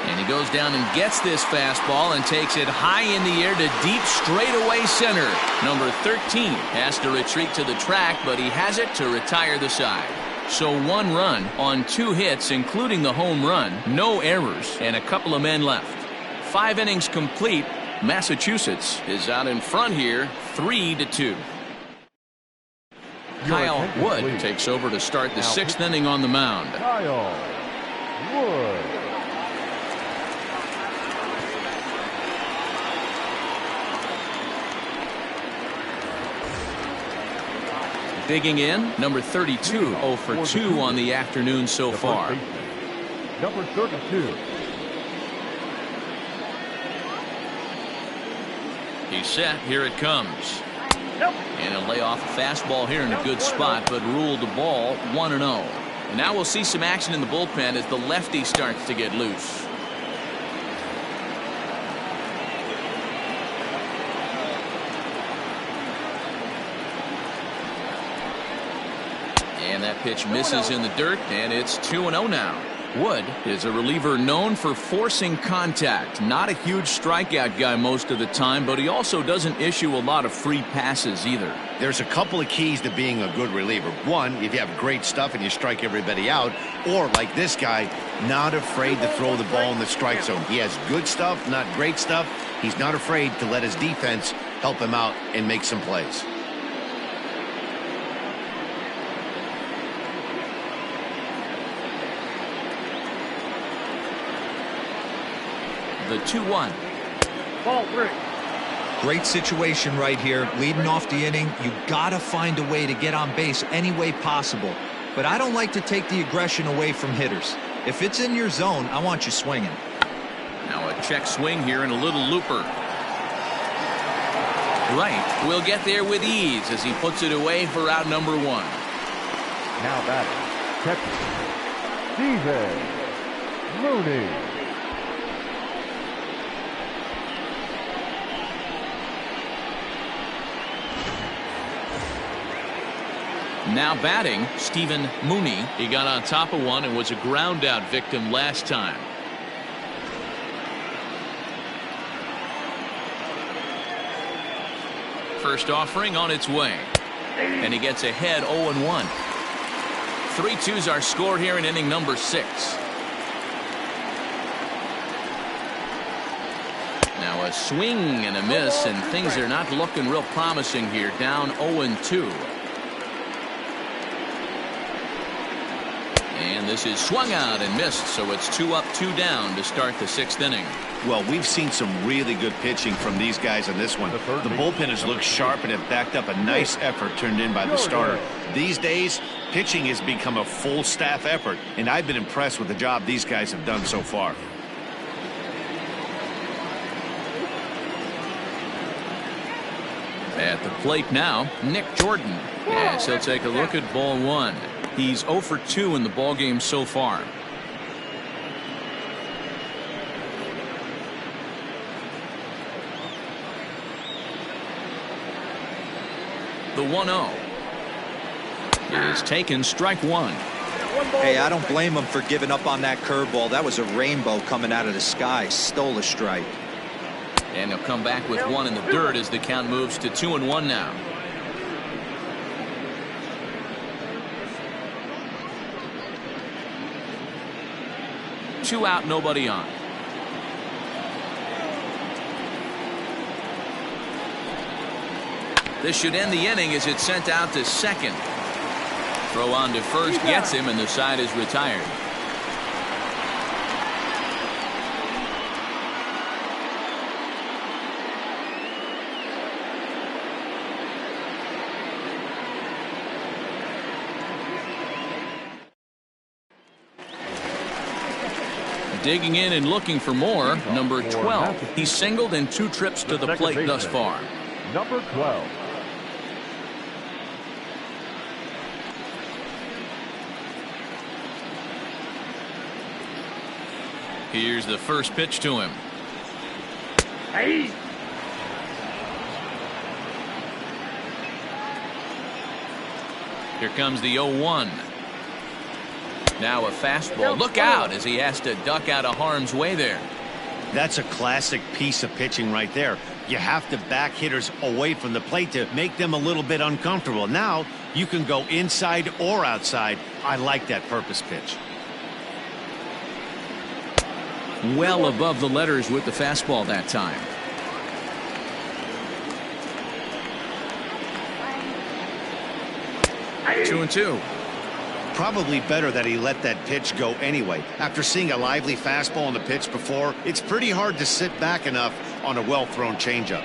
And he goes down and gets this fastball and takes it high in the air to deep straightaway center. Number 13 has to retreat to the track, but he has it to retire the side. So 1 run on 2 hits, including the home run, no errors, and a couple of men left. 5 innings complete. Massachusetts is out in front here, 3-2. Kyle Wood takes over to start the 6th inning on the mound. Kyle Wood. Digging in, number 32, 0 for 2 on the afternoon so far. Number 32. He's set. Here it comes. And he'll lay off a fastball here in a good spot, but ruled the ball 1-0. And now we'll see some action in the bullpen as the lefty starts to get loose. And that pitch misses in the dirt, and it's 2-0 now. Wood is a reliever known for forcing contact. Not a huge strikeout guy most of the time, but he also doesn't issue a lot of free passes either. There's a couple of keys to being a good reliever. One, if you have great stuff and you strike everybody out, or like this guy, not afraid to throw the ball in the strike zone. He has good stuff, not great stuff. He's not afraid to let his defense help him out and make some plays. The 2-1. Ball 3. Great situation right here. Leading off the inning, you got to find a way to get on base any way possible. But I don't like to take the aggression away from hitters. If it's in your zone, I want you swinging. Now a check swing here and a little looper. Right will get there with ease as he puts it away for out number 1. Now batting, Texas, Steven Mooney. Now batting, Stephen Mooney. He got on top of one and was a ground out victim last time. First offering on its way. And he gets ahead 0-1. 3-2's our score here in inning number 6. Now a swing and a miss, and things are not looking real promising here. Down 0-2. And this is swung out and missed, so it's 2 up, 2 down to start the 6th inning. Well, we've seen some really good pitching from these guys in this one. The bullpen has looked sharp and have backed up a nice effort turned in by the starter. These days, pitching has become a full staff effort, and I've been impressed with the job these guys have done so far. At the plate now, Nick Jordan. Yes, he'll take a look at ball 1. He's 0 for 2 in the ballgame so far. The 1-0 is taken, strike 1. Hey, I don't blame him for giving up on that curveball. That was a rainbow coming out of the sky. Stole a strike. And he'll come back with 1 in the dirt as the count moves to 2-1 now. Two out, nobody on. This should end the inning as it's sent out to second. Throw on to first gets him, and the side is retired. Digging in and looking for more, number 12. He's singled in 2 trips to the plate thus far. Number 12. Here's the first pitch to him. Hey. Here comes the 0-1. Now a fastball. Look out as he has to duck out of harm's way there. That's a classic piece of pitching right there. You have to back hitters away from the plate to make them a little bit uncomfortable. Now you can go inside or outside. I like that purpose pitch. Well above the letters with the fastball that time. Hey. 2-2. Probably better that he let that pitch go anyway. After seeing a lively fastball on the pitch before, it's pretty hard to sit back enough on a well-thrown changeup.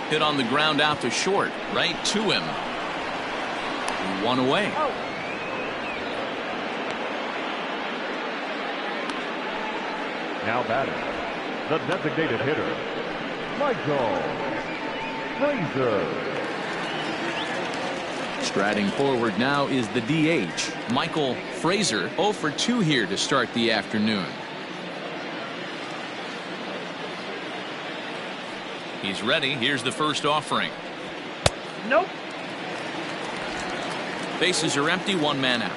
Hit on the ground out to short, right to him. 1 away. Now batting, the designated hitter, Michael Frazier. Striding forward now is the DH, Michael Frazier. 0 for 2 here to start the afternoon. He's ready. Here's the first offering. Nope. Bases are empty, 1 man out.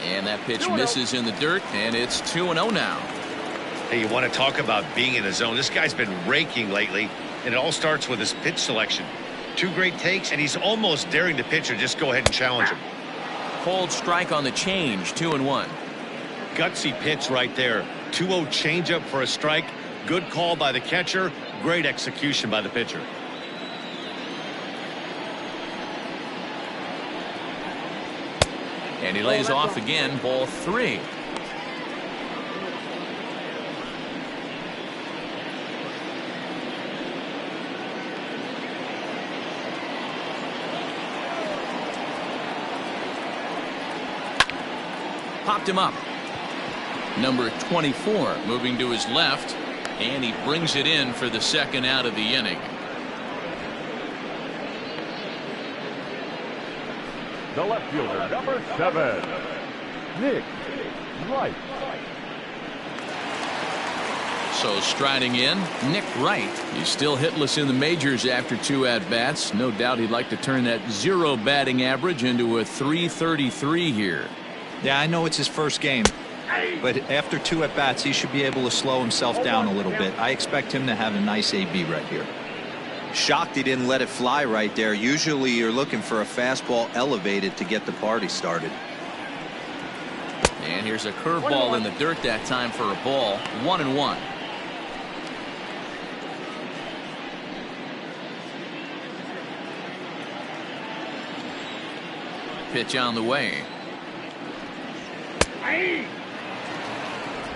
And that pitch misses in the dirt, and it's 2-0 now. Hey, you want to talk about being in the zone? This guy's been raking lately, and it all starts with his pitch selection. 2 great takes, and he's almost daring the pitcher just go ahead and challenge him. Cold strike on the change, 2-1. Gutsy pitch right there. 2-0 changeup for a strike. Good call by the catcher. Great execution by the pitcher. And he lays off again, ball 3. Popped him up. Number 24 moving to his left, and he brings it in for the second out of the inning. The left fielder, number 7, Nick Right. So striding in, Nick Wright. He's still hitless in the majors after 2 at-bats. No doubt he'd like to turn that 0 batting average into a .333 here. Yeah, I know it's his first game, but after 2 at-bats, he should be able to slow himself down a little bit. I expect him to have a nice AB right here. Shocked he didn't let it fly right there. Usually you're looking for a fastball elevated to get the party started. And here's a curveball in the dirt that time for a ball. 1-1. Pitch on the way.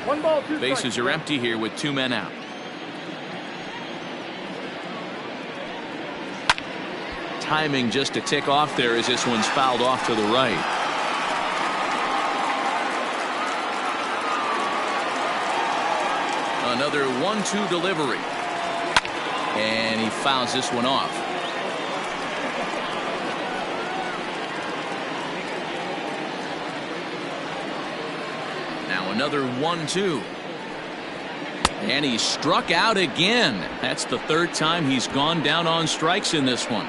One ball, 2 Bases strikes. are empty here with 2 men out. Timing just a tick off there as this one's fouled off to the right. Another 1-2 delivery. And he fouls this one off. Now another 1-2. And he struck out again. That's the 3rd time he's gone down on strikes in this one.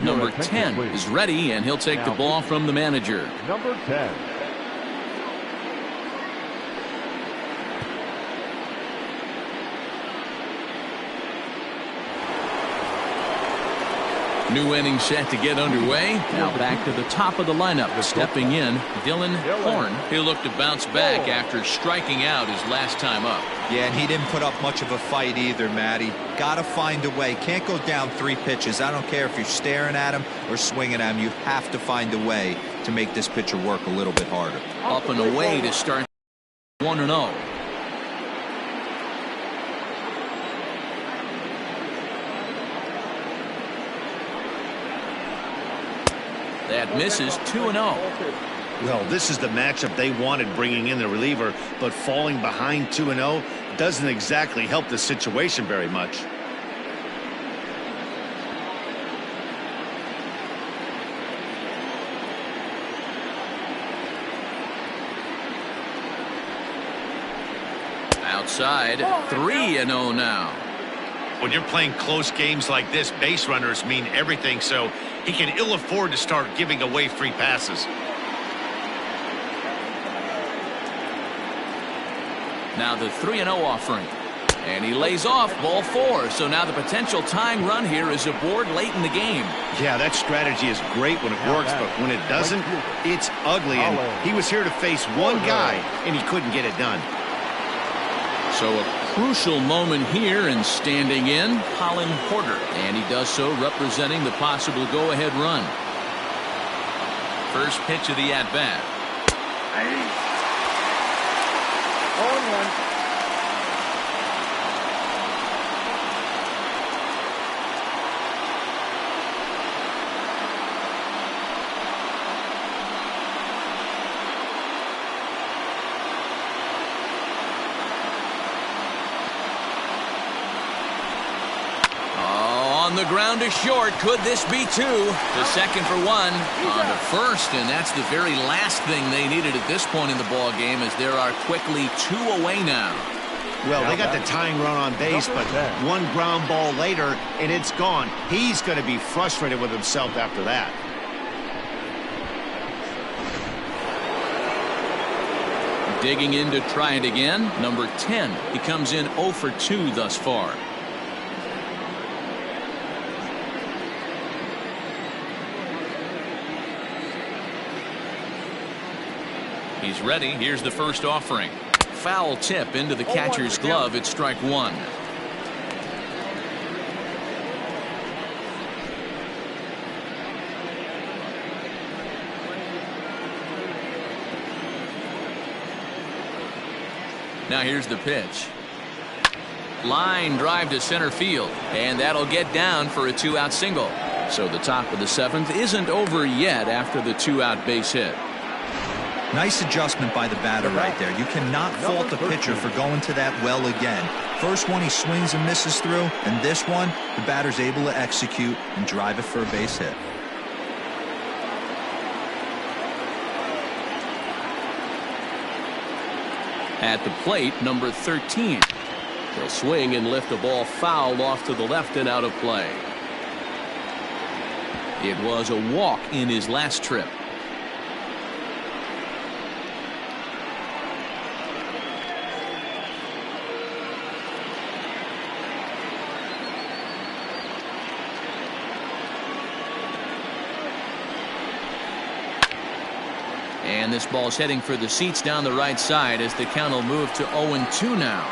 Number 10 is ready, and he'll take the ball from the manager. Number 10. New inning set to get underway. Now back to the top of the lineup. Stepping in, Dylan Horn. He'll look to bounce back after striking out his last time up. Yeah, and he didn't put up much of a fight either, Matty. Got to find a way. Can't go down 3 pitches. I don't care if you're staring at him or swinging at him. You have to find a way to make this pitcher work a little bit harder. Up and away to start 1-0. That misses. 2-0. Well, this is the matchup they wanted, bringing in the reliever, but falling behind 2-0 doesn't exactly help the situation very much. Outside, 3-0 now. When you're playing close games like this, base runners mean everything, so he can ill afford to start giving away free passes. Now the 3-0 offering. And he lays off ball 4. So now the potential tying run here is aboard late in the game. Yeah, that strategy is great when it works, but when it doesn't, it's ugly. And he was here to face one guy, and he couldn't get it done. So a crucial moment here, and standing in, Colin Porter. And he does so representing the possible go-ahead run. First pitch of the at-bat. 0-1. On the ground to short. Could this be 2? The second for 1 on to first, and that's the very last thing they needed at this point in the ball game, as there are quickly 2 away now. Well, they got the tying run on base, but one ground ball later, and it's gone. He's going to be frustrated with himself after that. Digging in to try it again. Number 10. He comes in 0 for 2 thus far. He's ready. Here's the first offering. Foul tip into the catcher's glove. It's strike 1. Now here's the pitch. Line drive to center field, and that'll get down for a 2-out single. So the top of the 7th isn't over yet after the 2-out base hit. Nice adjustment by the batter right there. You cannot fault the pitcher for going to that well again. First one he swings and misses through, and this one, the batter's able to execute and drive it for a base hit. At the plate, number 13. He'll swing and lift the ball foul off to the left and out of play. It was a walk in his last trip. And this ball's heading for the seats down the right side as the count will move to 0-2 now.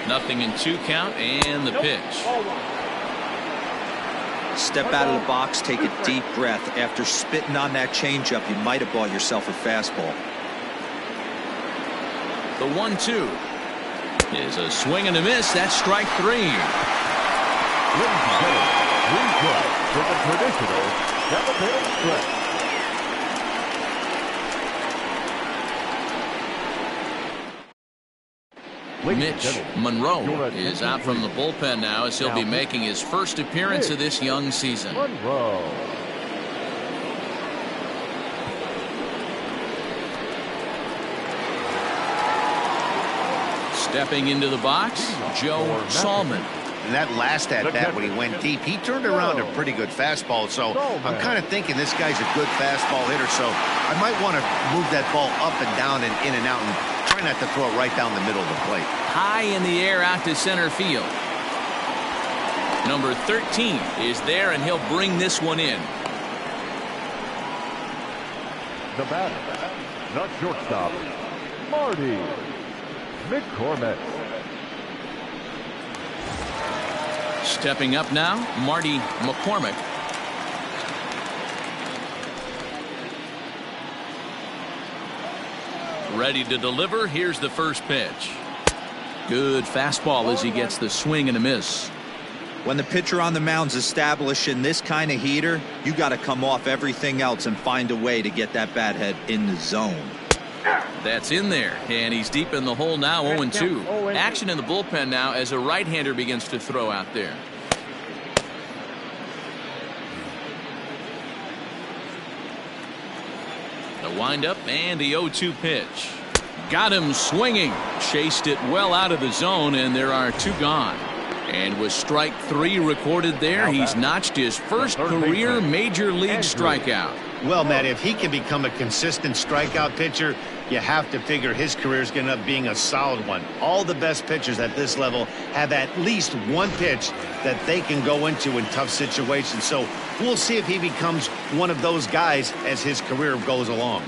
Nothing in 2 count, and the pitch. Step out of the box, take a deep breath. After spitting on that changeup, you might have bought yourself a fastball. The 1-2 is a swing and a miss. That's strike 3. Ladies and gentlemen, replay for the traditional double-barrel stretch. Mitch Monroe is out from the bullpen now as he'll be making his first appearance of this young season. Monroe. Stepping into the box, Joe Salmon. And that last at-bat when he went deep, he turned around a pretty good fastball. So I'm kind of thinking this guy's a good fastball hitter. So I might want to move that ball up and down and in and out and try not to throw it right down the middle of the plate. High in the air out to center field. Number 13 is there, and he'll bring this one in. The batter, the shortstop, Marty McCormick. Stepping up now, Marty McCormick. Ready to deliver. Here's the first pitch. Good fastball as he gets the swing and a miss. When the pitcher on the mound's establishing this kind of heater, you got to come off everything else and find a way to get that bat head in the zone. That's in there, and he's deep in the hole now. 0-2. Action in the bullpen now as a right-hander begins to throw out there. The windup and the 0-2 pitch. Got him swinging. Chased it well out of the zone, and there are 2 gone. And with strike 3 recorded there, he's notched his first career major league strikeout. Well, Matt, if he can become a consistent strikeout pitcher, you have to figure his career is going to end up being a solid one. All the best pitchers at this level have at least one pitch that they can go into in tough situations. So we'll see if he becomes one of those guys as his career goes along.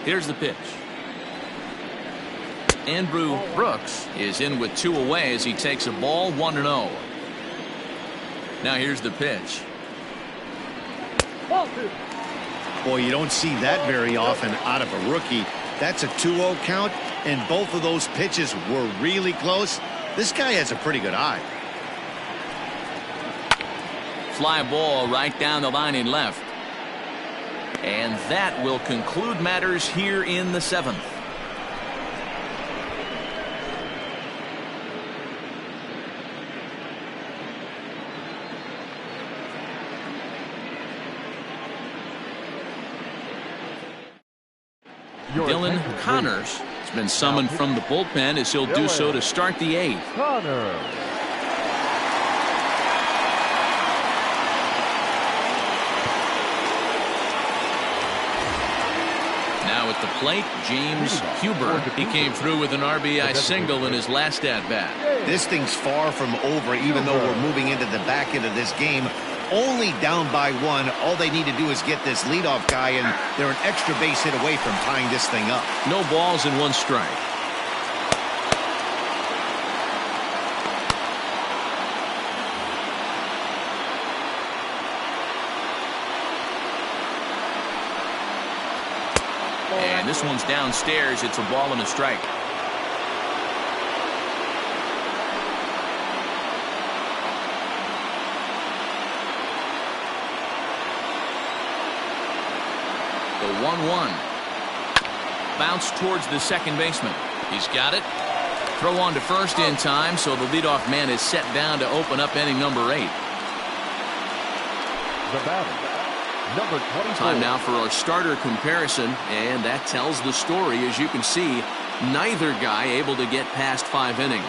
Here's the pitch. Andrew Brooks is in with 2 away as he takes a ball 1-0. Now here's the pitch. Boy, you don't see that very often out of a rookie. That's a 2-0 count, and both of those pitches were really close. This guy has a pretty good eye. Fly ball right down the line in left. And that will conclude matters here in the 7th. Dylan Connors has been summoned from the bullpen as he'll do so to start the 8th. Connors. Now at the plate, James Huber. He came through with an RBI single in his last at-bat. This thing's far from over, even though we're moving into the back end of this game. Only down by 1. All they need to do is get this leadoff guy, and they're an extra base hit away from tying this thing up. No balls and 1 strike. And this one's downstairs. It's a ball and a strike. The 1-1. Bounce towards the second baseman. He's got it. Throw on to first in time, so the leadoff man is set down to open up inning number 8. The batter, number 24. Time now for our starter comparison, and that tells the story. As you can see, neither guy able to get past 5 innings.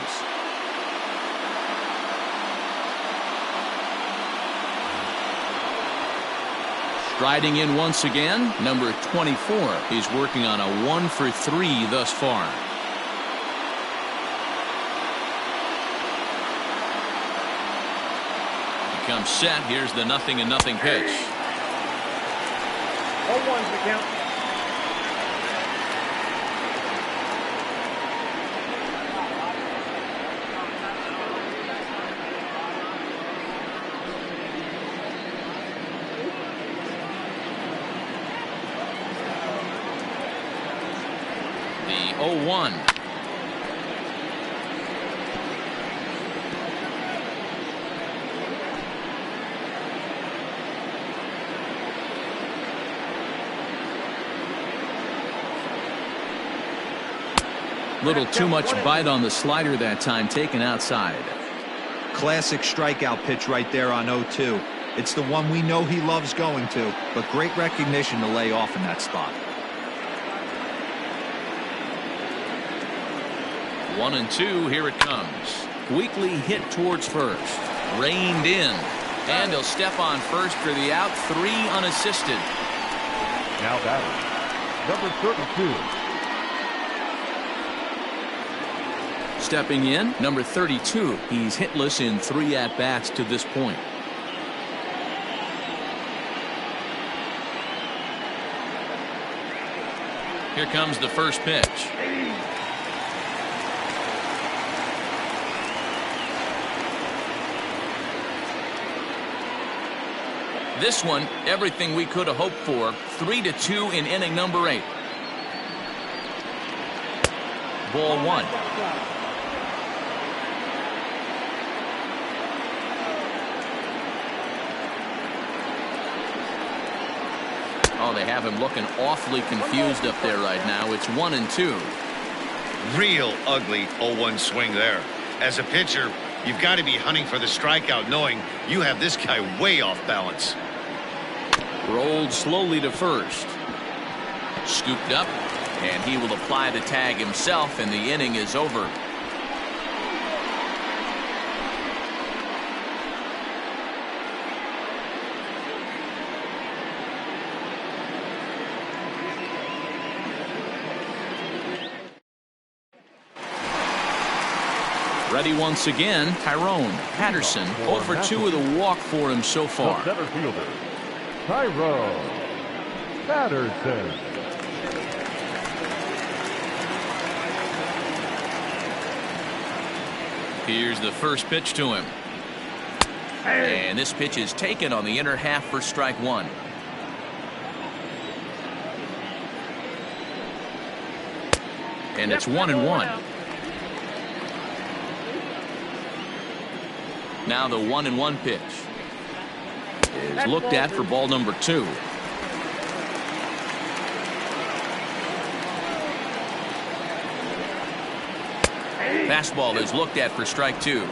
Striding in once again, number 24. He's working on a 1 for 3 thus far. He comes set. Here's the 0-0 pitch. 0-1's the count. The 0-1. Little too much bite on the slider that time, taken outside. Classic strikeout pitch right there on 0-2. It's the one we know he loves going to, but great recognition to lay off in that spot. 1-2, here it comes. Weakly hit towards first. Reined in. And he'll step on first for the out. 3 unassisted. Now batting, number 32. Stepping in, number 32. He's hitless in 3 at-bats to this point. Here comes the first pitch. This one, everything we could have hoped for. 3-2 in inning number 8. Ball 1. Oh, they have him looking awfully confused up there right now. It's 1-2. Real ugly 0-1 swing there. As a pitcher, you've got to be hunting for the strikeout, knowing you have this guy way off balance. Rolled slowly to first. Scooped up, and he will apply the tag himself, and the inning is over. Ready once again, Tyrone Patterson. 0 for 2 with a walk for him so far. The center fielder, Tyrone Patterson. Here's the first pitch to him. And this pitch is taken on the inner half for strike 1. And it's 1-1. Now the 1-1 pitch is looked at for ball number 2. Fastball is looked at for strike 2.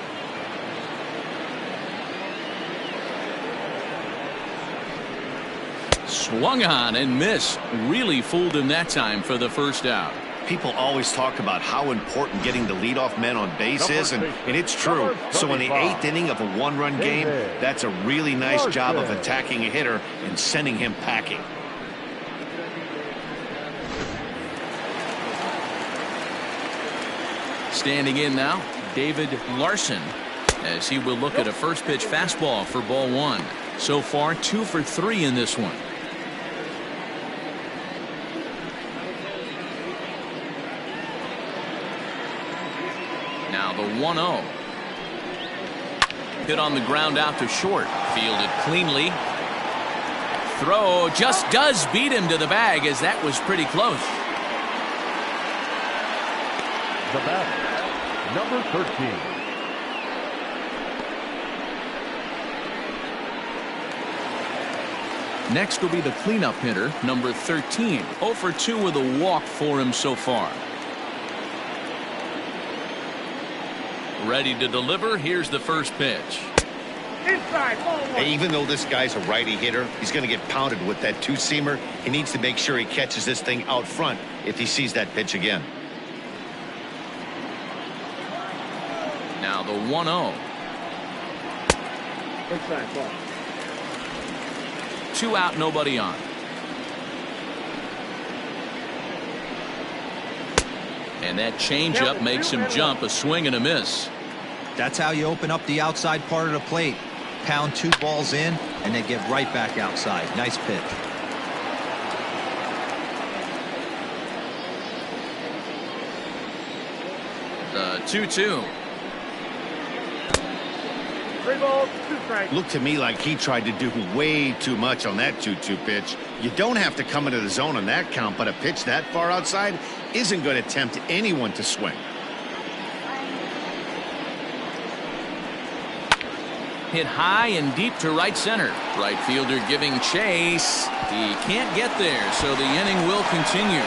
Swung on and missed. Really fooled him that time for the first out. People always talk about how important getting the leadoff men on base is, and it's true. So in the 8th inning of a 1-run game, that's a really nice job of attacking a hitter and sending him packing. Standing in now, David Larson, as he will look at a first pitch fastball for ball 1. So far 2 for 3 in this one. Now the 1-0. Hit on the ground out to short. Fielded cleanly. Throw just does beat him to the bag, as that was pretty close. The batter, number 13. Next will be the cleanup hitter, number 13. 0 for 2 with a walk for him so far. Ready to deliver. Here's the first pitch. Inside, ball one. Even though this guy's a righty hitter, he's going to get pounded with that two-seamer. He needs to make sure he catches this thing out front if he sees that pitch again. Now the 1-0. Inside, ball. 2 out, nobody on. And that changeup makes him jump. A swing and a miss. That's how you open up the outside part of the plate. Pound 2 balls in and then get right back outside. Nice pitch. The 2-2. 3 balls, 2 strikes. Looked to me like he tried to do way too much on that 2-2 pitch. You don't have to come into the zone on that count, but a pitch that far outside isn't going to tempt anyone to swing. Hit high and deep to right center. Right fielder giving chase. He can't get there, so the inning will continue.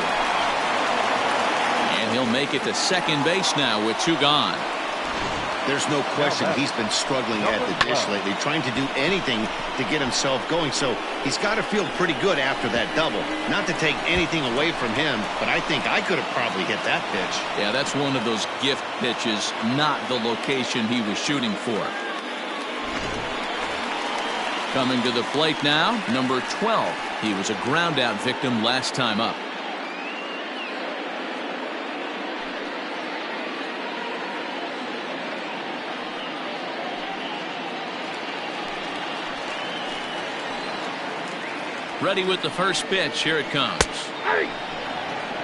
And he'll make it to second base now with 2 gone. There's no question he's been struggling at the dish lately, trying to do anything to get himself going. So he's got to feel pretty good after that double. Not to take anything away from him, but I think I could have probably hit that pitch. Yeah, that's one of those gift pitches, not the location he was shooting for. Coming to the plate now, number 12. He was a ground out victim last time up. Ready with the first pitch. Here it comes.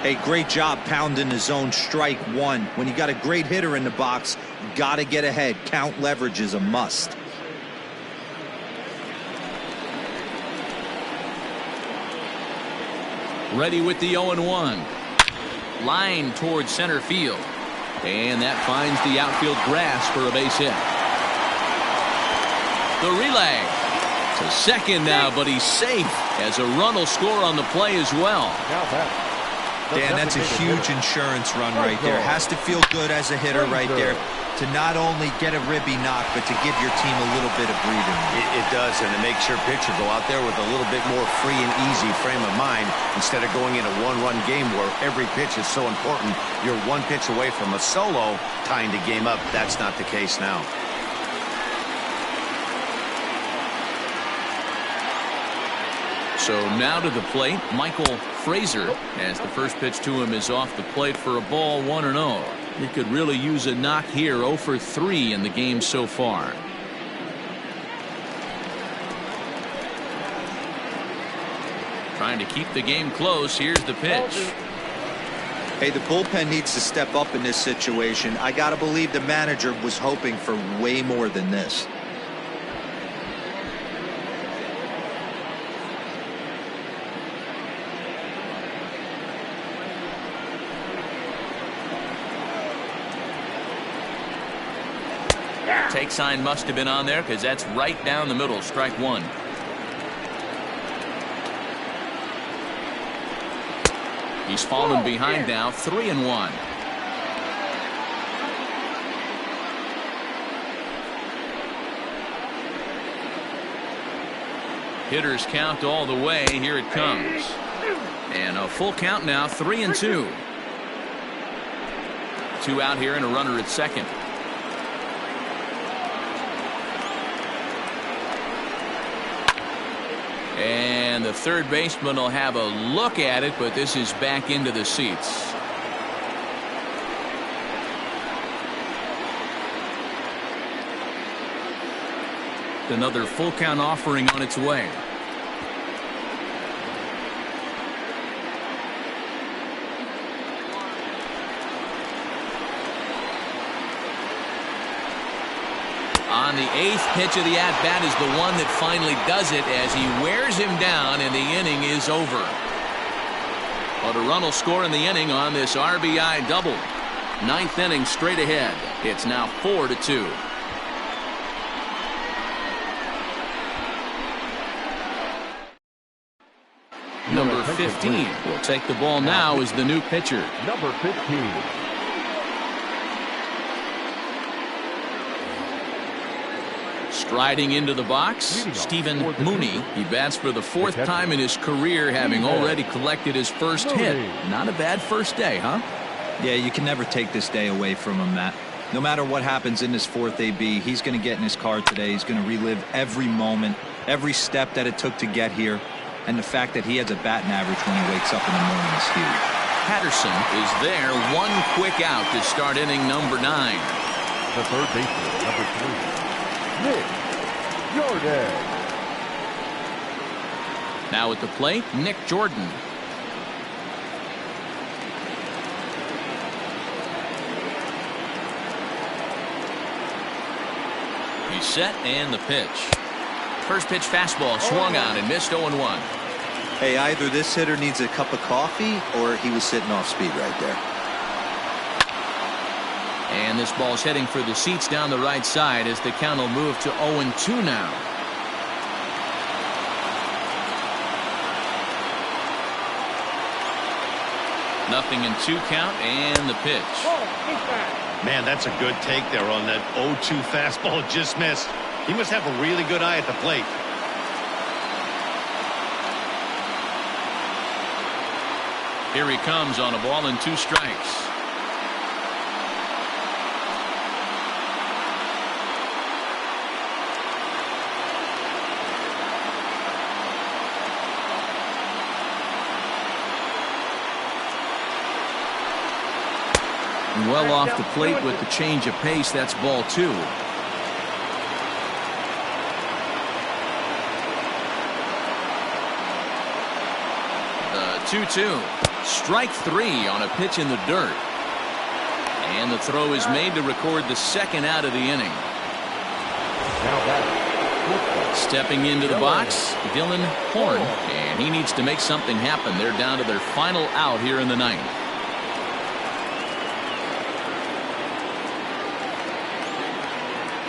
Hey, great job pounding the zone. Strike 1. When you got a great hitter in the box, got to get ahead. Count leverage is a must. Ready with the 0-1. Line towards center field. And that finds the outfield grass for a base hit. The relay to second now, but he's safe as a run will score on the play as well. Dan, that's a huge insurance run right there. Has to feel good as a hitter right there to not only get a ribby knock, but to give your team a little bit of breathing room. It does, and it makes your pitcher go out there with a little bit more free and easy frame of mind instead of going in a one-run game where every pitch is so important. You're one pitch away from a solo tying the game up. That's not the case now. So now to the plate, Michael Frazier, as the first pitch to him is off the plate for a ball, 1-0. He could really use a knock here. 0 for 3 in the game so far. Trying to keep the game close. Here's the pitch. Hey, the bullpen needs to step up in this situation. I got to believe the manager was hoping for way more than this. Take sign must have been on there because that's right down the middle. Strike 1. He's fallen behind now. 3-1. Hitters count all the way. Here it comes. And a full count now. 3-2. 2 out here and a runner at second. And the third baseman will have a look at it, but this is back into the seats. Another full count offering on its way. On the 8th pitch of the at-bat is the one that finally does it as he wears him down and the inning is over. But a run will score in the inning on this RBI double. 9th inning straight ahead. It's now 4-2. Number 15 will take the ball now as the new pitcher. Number 15. Striding into the box, Stephen Mooney. He bats for the 4th time in his career, having already collected his first hit. Not a bad first day, huh? Yeah, you can never take this day away from him, Matt. No matter what happens in this 4th AB, he's going to get in his car today. He's going to relive every moment, every step that it took to get here, and the fact that he has a batting average when he wakes up in the morning is huge. Patterson is there, one quick out to start inning number 9. The third baseman, number 3, Nick Jordan. Now at the plate, Nick Jordan. He's set and the pitch. First pitch fastball swung on and missed 0-1. Hey, either this hitter needs a cup of coffee or he was sitting off speed right there. And this ball's heading for the seats down the right side as the count will move to 0-2 now. Nothing in 2 count and the pitch. Man, that's a good take there on that 0-2 fastball just missed. He must have a really good eye at the plate. Here he comes on a ball and 2 strikes. Well off the plate with the change of pace. That's ball 2. The 2-2. Strike 3 on a pitch in the dirt. And the throw is made to record the 2nd out of the inning. Stepping into the box, Dylan Horn. And he needs to make something happen. They're down to their final out here in the 9th.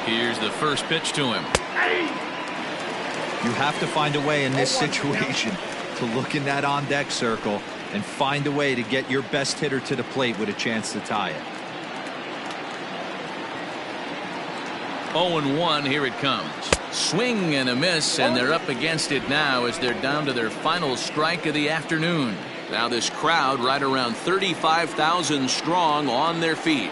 Here's the first pitch to him. You have to find a way in this situation to look in that on-deck circle and find a way to get your best hitter to the plate with a chance to tie it. 0-1, here it comes. Swing and a miss, and they're up against it now as they're down to their final strike of the afternoon. Now this crowd right around 35,000 strong on their feet.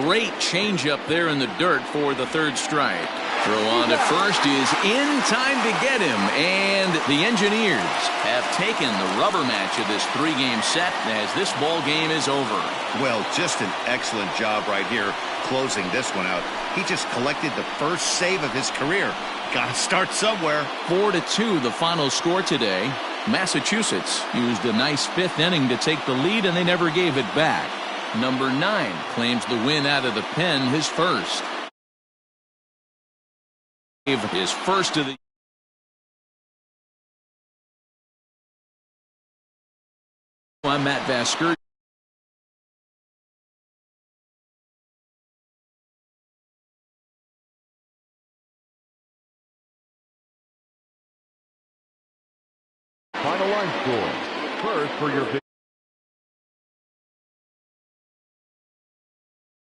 Great changeup there in the dirt for the 3rd strike. Throw on to first is in time to get him, and the Engineers have taken the rubber match of this 3-game set as this ball game is over. Well, just an excellent job right here closing this one out. He just collected the first save of his career. Gotta start somewhere. 4-2 the final score today. Massachusetts used a nice 5th inning to take the lead, and they never gave it back. Number 9 claims the win out of the pen, his first. His first of the I'm Matt Vasker. Final line score. First for your